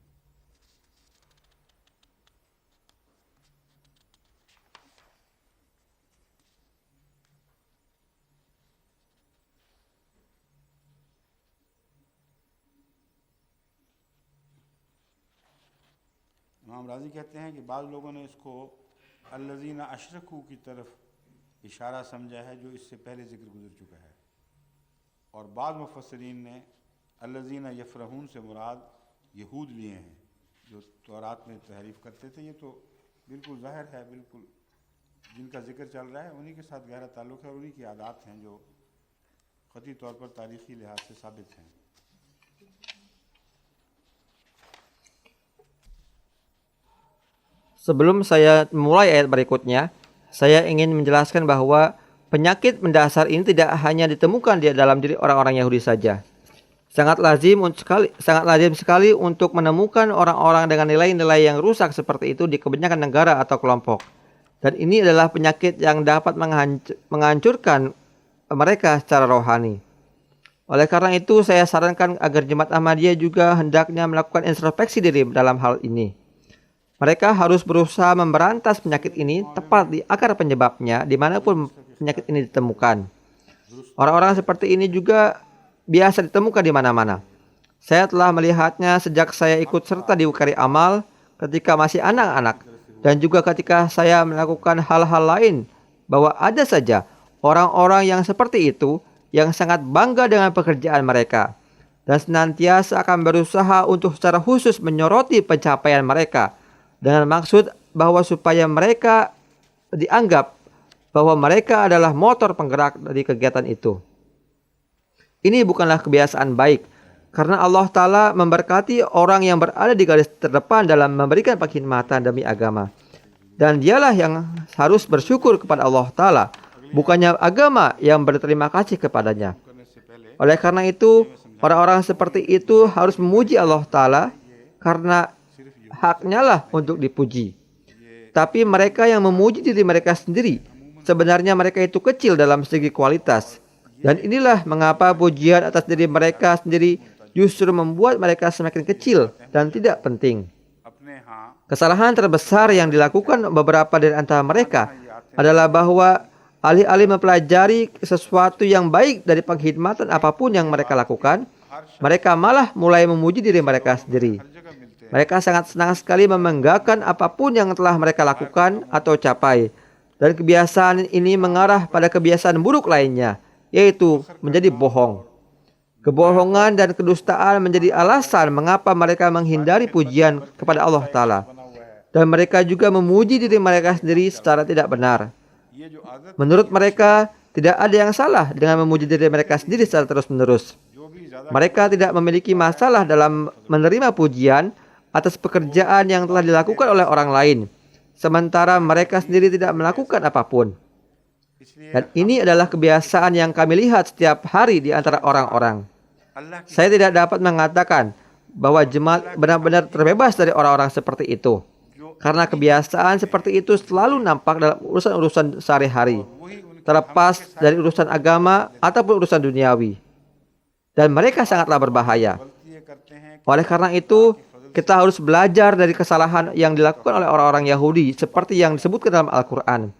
Speaker 1: इमाम राजी कहते हैं कि बाद लोगों ने इसको अल्लज़ीना अशरकू की तरफ इशारा समझा है जो इससे पहले जिक्र गुजर चुका है, और बाद मुफस्सिरीन ने अल्लज़ीना यफ़रहून से मुराद यहूद लिए हैं जो तौरात में तहरीफ़ करते थे। ये तो बिल्कुल ज़ाहिर है, बिल्कुल जिनका जिक्र चल रहा है उन्हीं के साथ गहरा ताल्लुक़ है और उन्हीं की आदात हैं जो क़तई तौर पर तारीख़ी लिहाज से साबित हैं।
Speaker 2: Sebelum saya mulai ayat berikutnya, saya ingin menjelaskan bahwa penyakit mendasar ini tidak hanya ditemukan di dalam diri orang-orang Yahudi saja. Sangat lazim sekali untuk menemukan orang-orang dengan nilai-nilai yang rusak seperti itu di kebanyakan negara atau kelompok. Dan ini adalah penyakit yang dapat menghancurkan mereka secara rohani. Oleh karena itu, saya sarankan agar Jemaat Ahmadiyah juga hendaknya melakukan introspeksi diri dalam hal ini. Mereka harus berusaha memberantas penyakit ini tepat di akar penyebabnya dimanapun penyakit ini ditemukan. Orang-orang seperti ini juga biasa ditemukan di mana-mana. Saya telah melihatnya sejak saya ikut serta di Ukari Amal ketika masih anak-anak, dan juga ketika saya melakukan hal-hal lain, bahwa ada saja orang-orang yang seperti itu yang sangat bangga dengan pekerjaan mereka dan senantiasa akan berusaha untuk secara khusus menyoroti pencapaian mereka dengan maksud bahwa supaya mereka dianggap bahwa mereka adalah motor penggerak dari kegiatan itu. Ini bukanlah kebiasaan baik, karena Allah Ta'ala memberkati orang yang berada di garis terdepan dalam memberikan perkhidmatan demi agama. Dan dialah yang harus bersyukur kepada Allah Ta'ala, bukannya agama yang berterima kasih kepadanya. Oleh karena itu, orang-orang seperti itu harus memuji Allah Ta'ala karena haknya lah untuk dipuji. Tapi mereka yang memuji diri mereka sendiri, sebenarnya mereka itu kecil dalam segi kualitas. Dan inilah mengapa pujian atas diri mereka sendiri justru membuat mereka semakin kecil dan tidak penting. Kesalahan terbesar yang dilakukan beberapa dari antara mereka adalah bahwa alih-alih mempelajari sesuatu yang baik dari penghormatan apapun yang mereka lakukan, mereka malah mulai memuji diri mereka sendiri. Mereka sangat senang sekali membanggakan apapun yang telah mereka lakukan atau capai. Dan kebiasaan ini mengarah pada kebiasaan buruk lainnya, yaitu menjadi bohong. Kebohongan dan kedustaan menjadi alasan mengapa mereka menghindari pujian kepada Allah Ta'ala. Dan mereka juga memuji diri mereka sendiri secara tidak benar. Menurut mereka, tidak ada yang salah dengan memuji diri mereka sendiri secara terus-menerus. Mereka tidak memiliki masalah dalam menerima pujian atas pekerjaan yang telah dilakukan oleh orang lain, sementara mereka sendiri tidak melakukan apapun. Dan ini adalah kebiasaan yang kami lihat setiap hari di antara orang-orang. Saya tidak dapat mengatakan bahwa jemaat benar-benar terbebas dari orang-orang seperti itu, karena kebiasaan seperti itu selalu nampak dalam urusan-urusan sehari-hari, terlepas dari urusan agama ataupun urusan duniawi. Dan mereka sangatlah berbahaya. Oleh karena itu, kita harus belajar dari kesalahan yang dilakukan oleh orang-orang Yahudi seperti yang disebutkan dalam Al-Quran.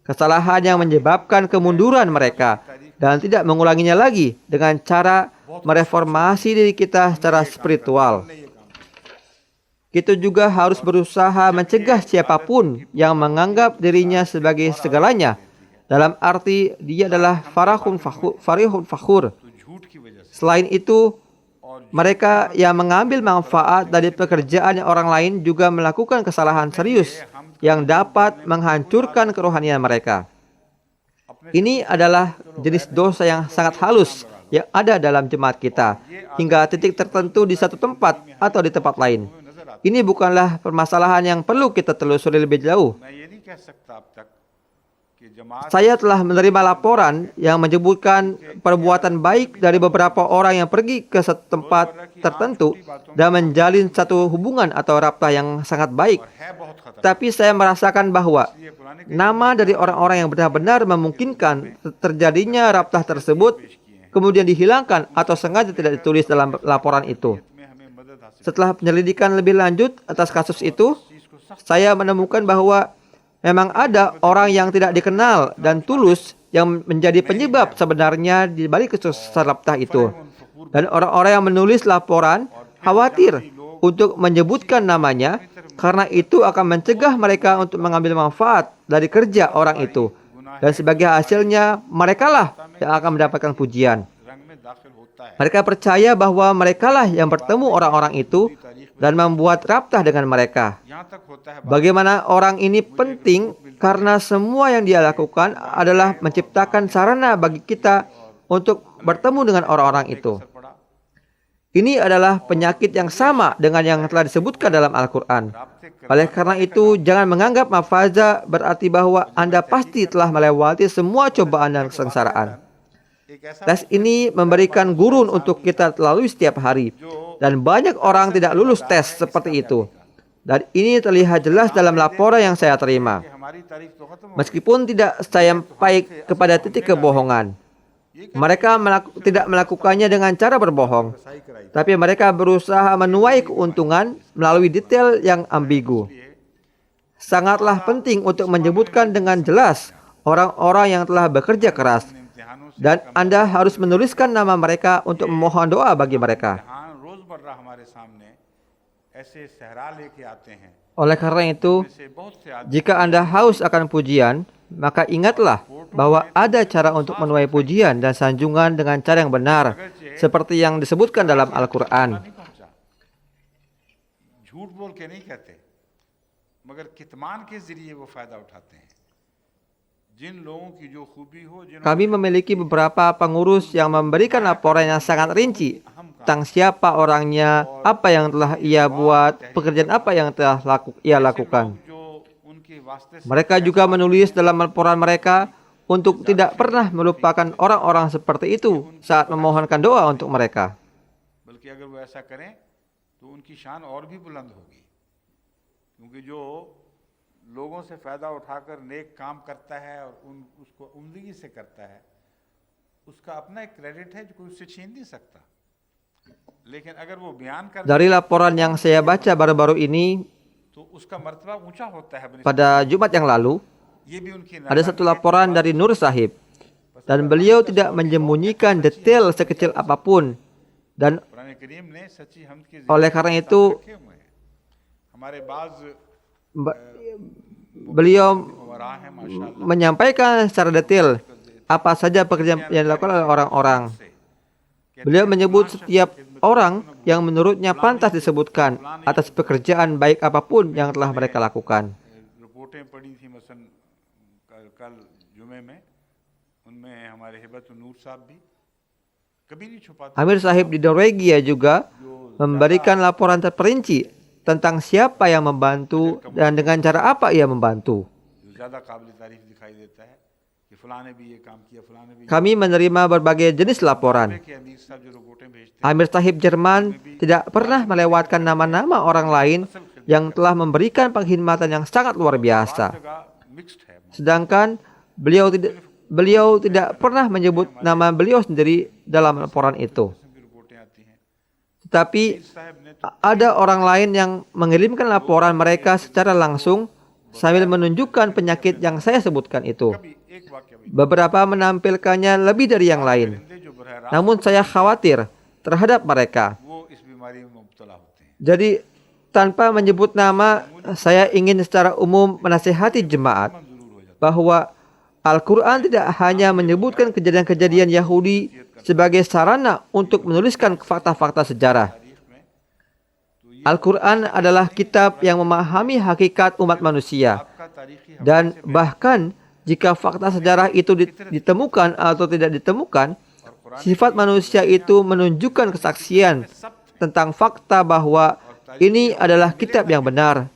Speaker 2: Kesalahan yang menyebabkan kemunduran mereka dan tidak mengulanginya lagi dengan cara mereformasi diri kita secara spiritual. Kita juga harus berusaha mencegah siapapun yang menganggap dirinya sebagai segalanya, dalam arti dia adalah farihun fakhur. Selain itu, mereka yang mengambil manfaat dari pekerjaan orang lain juga melakukan kesalahan serius yang dapat menghancurkan kerohanian mereka. Ini adalah jenis dosa yang sangat halus yang ada dalam jemaat kita, hingga titik tertentu di satu tempat atau di tempat lain. Ini bukanlah permasalahan yang perlu kita telusuri lebih jauh. Saya telah menerima laporan yang menyebutkan perbuatan baik dari beberapa orang yang pergi ke tempat tertentu dan menjalin satu hubungan atau rabtah yang sangat baik. Tapi saya merasakan bahwa nama dari orang-orang yang benar-benar memungkinkan terjadinya rabtah tersebut kemudian dihilangkan atau sengaja tidak ditulis dalam laporan itu. Setelah penyelidikan lebih lanjut atas kasus itu, saya menemukan bahwa memang ada orang yang tidak dikenal dan tulus yang menjadi penyebab sebenarnya di balik kesuksesan rabtah itu. Dan orang-orang yang menulis laporan khawatir untuk menyebutkan namanya karena itu akan mencegah mereka untuk mengambil manfaat dari kerja orang itu. Dan sebagai hasilnya, merekalah yang akan mendapatkan pujian. Mereka percaya bahwa merekalah yang bertemu orang-orang itu dan membuat rabtah dengan mereka. Bagaimana orang ini penting karena semua yang dia lakukan adalah menciptakan sarana bagi kita untuk bertemu dengan orang-orang itu. Ini adalah penyakit yang sama dengan yang telah disebutkan dalam Al-Quran. Oleh karena itu, jangan menganggap mafaza berarti bahwa Anda pasti telah melewati semua cobaan dan kesengsaraan. Tes ini memberikan gurun untuk kita lalui setiap hari. Dan banyak orang tidak lulus tes seperti itu. Dan ini terlihat jelas dalam laporan yang saya terima. Meskipun tidak sampai kepada titik kebohongan. Mereka tidak melakukannya dengan cara berbohong, tapi mereka berusaha menuai keuntungan melalui detail yang ambigu. Sangatlah penting untuk menyebutkan dengan jelas orang-orang yang telah bekerja keras, dan Anda harus menuliskan nama mereka untuk memohon doa bagi mereka. Oleh karena itu, jika Anda haus akan pujian, maka ingatlah bahwa ada cara untuk menuai pujian dan sanjungan dengan cara yang benar, seperti yang disebutkan dalam Al-Quran. Kami memiliki beberapa pengurus yang memberikan laporan yang sangat rinci tentang siapa orangnya, apa yang telah ia buat, pekerjaan apa yang telah ia lakukan.
Speaker 1: उनके वास्ते से
Speaker 2: Mereka juga menulis dalam laporan mereka untuk tidak pernah melupakan orang-orang seperti itu saat memohonkan doa untuk mereka.
Speaker 1: बल्कि अगर वो ऐसा करें तो उनकी शान और भी बुलंद होगी, क्योंकि जो लोगों से फायदा उठाकर नेक काम करता है और उसको उम्दगी से करता है, उसका अपना एक क्रेडिट है जो कोई उससे छीन नहीं सकता। लेकिन अगर वो बयान कर
Speaker 2: Dari laporan yang saya baca baru-baru ini
Speaker 1: तो उसका मर्तबा ऊंचा होता है।
Speaker 2: pada Jumat yang lalu,
Speaker 1: ये भी उनकी
Speaker 2: ada satu laporan dari Nur Sahib dan beliau tidak menyembunyikan detail sekecil apapun, dan
Speaker 1: Quran करीम ने सच्ची हमद की
Speaker 2: oleh karena itu
Speaker 1: रखे हुए हैं। हमारे बाज
Speaker 2: beliau
Speaker 1: वरा हैं माशाल्लाह,
Speaker 2: menyampaikan secara detail apa saja pekerjaan yang dilakukan oleh orang-orang. Beliau menyebut setiap orang yang menurutnya pantas disebutkan atas pekerjaan baik apapun yang telah mereka lakukan.
Speaker 1: रिपोर्टें पड़ी थी मसन कल जुमे में, उनमें हमारे हिबतुन नूर साहब भी कभी नहीं छुपाते।
Speaker 2: Amir Sahib di Norwegia juga memberikan laporan terperinci tentang siapa yang membantu dan dengan cara apa ia membantu.
Speaker 1: जो ज्यादा काबिल तारीफ दिखाई देता है कि फलां ने भी ये काम किया, फलां ने भी।
Speaker 2: Kami menerima berbagai jenis laporan.
Speaker 1: कि अमीर साहब जो रिपोर्टें भेजते
Speaker 2: Amir Sahib Jerman tidak pernah melewatkan nama-nama orang lain yang telah memberikan pengkhidmatan yang sangat luar
Speaker 1: हैं,
Speaker 2: biasa.
Speaker 1: जगह मिक्स्ड है।
Speaker 2: Sedangkan beliau tidak pernah menyebut nama beliau sendiri dalam laporan itu.
Speaker 1: की रिपोर्टें आती हैं।
Speaker 2: Tetapi
Speaker 1: साहब ने
Speaker 2: ada orang lain yang mengirimkan laporan mereka secara langsung sambil menunjukkan penyakit yang saya sebutkan itu.
Speaker 1: कभी एक वाक्य भी
Speaker 2: Beberapa menampilkannya lebih dari yang lain.
Speaker 1: परिंदे जो Barhara
Speaker 2: Namun saya khawatir terhadap mereka.
Speaker 1: वो इस बीमारी में मुब्तला होते हैं।
Speaker 2: Jadi tanpa menyebut nama, saya ingin secara umum menasihati jemaat bahwa Al-Quran tidak hanya menyebutkan kejadian-kejadian Yahudi sebagai sarana untuk menuliskan fakta-fakta sejarah. Al-Quran adalah kitab yang memahami hakikat umat manusia.
Speaker 1: आपका तारीखी
Speaker 2: Dan bahkan jika fakta sejarah itu ditemukan atau tidak ditemukan, sifat manusia itu menunjukkan kesaksian tentang fakta bahwa ini adalah kitab yang benar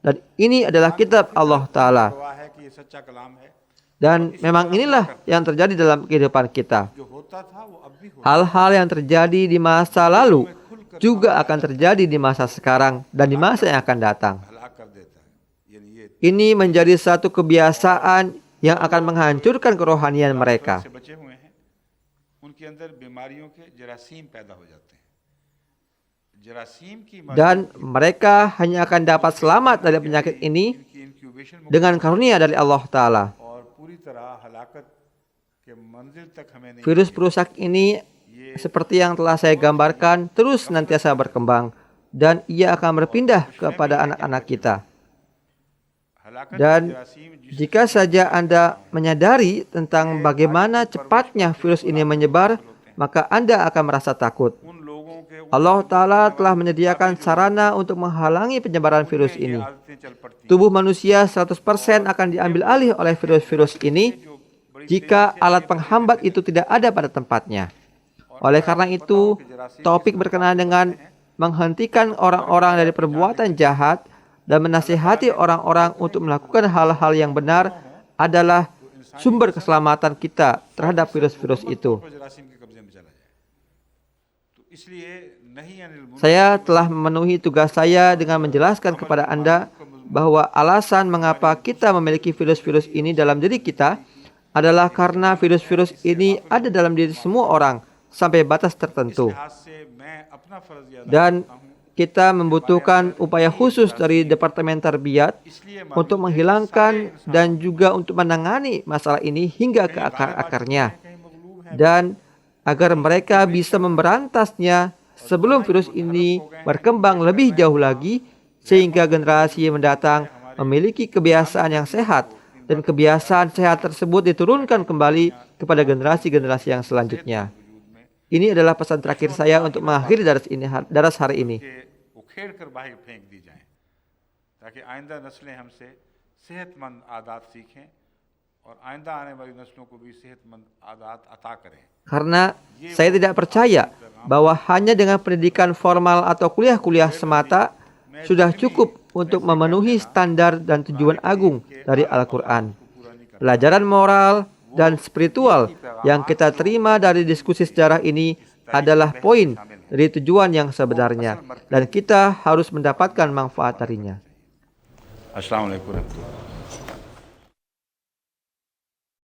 Speaker 2: dan ini adalah kitab Allah Ta'ala.
Speaker 1: गवाह है कि ये सच्चा कलाम है।
Speaker 2: Dan memang inilah yang terjadi dalam kehidupan kita.
Speaker 1: जो होता था वो अब भी हो,
Speaker 2: Hal-hal yang terjadi di masa lalu juga akan terjadi di masa sekarang dan di masa yang akan datang.
Speaker 1: हलाक कर देता है। यानी ये
Speaker 2: Ini menjadi satu kebiasaan yang akan menghancurkan kerohanian mereka.
Speaker 1: से बचे हुए हैं, उनके अंदर बीमारियों के जरासीम पैदा हो जाते हैं। जरासीम की
Speaker 2: Dan mereka hanya akan dapat selamat dari penyakit ini
Speaker 1: incubation
Speaker 2: dengan karunia dari Allah Ta'ala.
Speaker 1: और पूरी तरह हलाकत के मंजिल तक हमें नहीं।
Speaker 2: Virus perusak ini seperti yang telah saya gambarkan terus senantiasa berkembang dan ia akan berpindah kepada anak-anak kita.
Speaker 1: हलाकत
Speaker 2: Dan
Speaker 1: जरासीम
Speaker 2: jika saja Anda menyadari tentang bagaimana cepatnya virus ini menyebar, maka Anda akan merasa takut.
Speaker 1: उन लोगों के
Speaker 2: Allah Ta'ala telah menyediakan sarana untuk menghalangi penyebaran virus ini.
Speaker 1: आदतें चल पड़ती
Speaker 2: Tubuh manusia 100% akan diambil alih oleh virus-virus ini jika alat penghambat itu tidak ada pada tempatnya. Oleh karena itu, topik berkenaan dengan menghentikan orang-orang dari perbuatan jahat dan menasihati orang-orang untuk melakukan hal-hal yang benar adalah sumber keselamatan kita terhadap virus-virus itu.
Speaker 1: है जरासीम के कब्जे में चला जाए। तो इसलिए नहीं अनिल मुन-
Speaker 2: Saya telah memenuhi tugas saya dengan menjelaskan kepada Anda bahwa alasan mengapa kita memiliki virus-virus ini dalam diri kita adalah karena virus-virus ini ada dalam diri semua orang sampai batas tertentu.
Speaker 1: लिहाज से मैं अपना फर्ज ये अदा
Speaker 2: Dan
Speaker 1: करता हूं।
Speaker 2: kita membutuhkan upaya khusus dari Departemen Tarbiyat
Speaker 1: इसलिए
Speaker 2: untuk menghilangkan dan juga untuk menangani masalah ini hingga ke akar-akarnya.
Speaker 1: कहीं मगलूब है
Speaker 2: Dan agar mereka bisa memberantasnya sebelum virus ini berkembang lebih jauh lagi sehingga generasi mendatang memiliki kebiasaan yang sehat dan kebiasaan sehat tersebut diturunkan kembali kepada generasi-generasi yang selanjutnya. Ini adalah pesan terakhir saya untuk mengakhiri daras hari ini.
Speaker 1: कि उखेड़ कर बाहर फेंक दी जाएं, ताकि आइंदा नस्लें हमसे सेहतमंद आदात सीखें और आइंदा आने वाली नस्लों को भी सेहतमंद आदात अता करें।
Speaker 2: Karena saya tidak percaya bahwa hanya dengan pendidikan formal atau kuliah-kuliah semata sudah cukup untuk memenuhi standar dan tujuan agung dari Al-Quran. Pelajaran moral dan spiritual yang kita terima dari diskusi sejarah ini adalah poin dari tujuan yang sebenarnya, dan kita harus mendapatkan manfaat darinya.
Speaker 1: Assalamualaikum warahmatullahi wabarakatuh.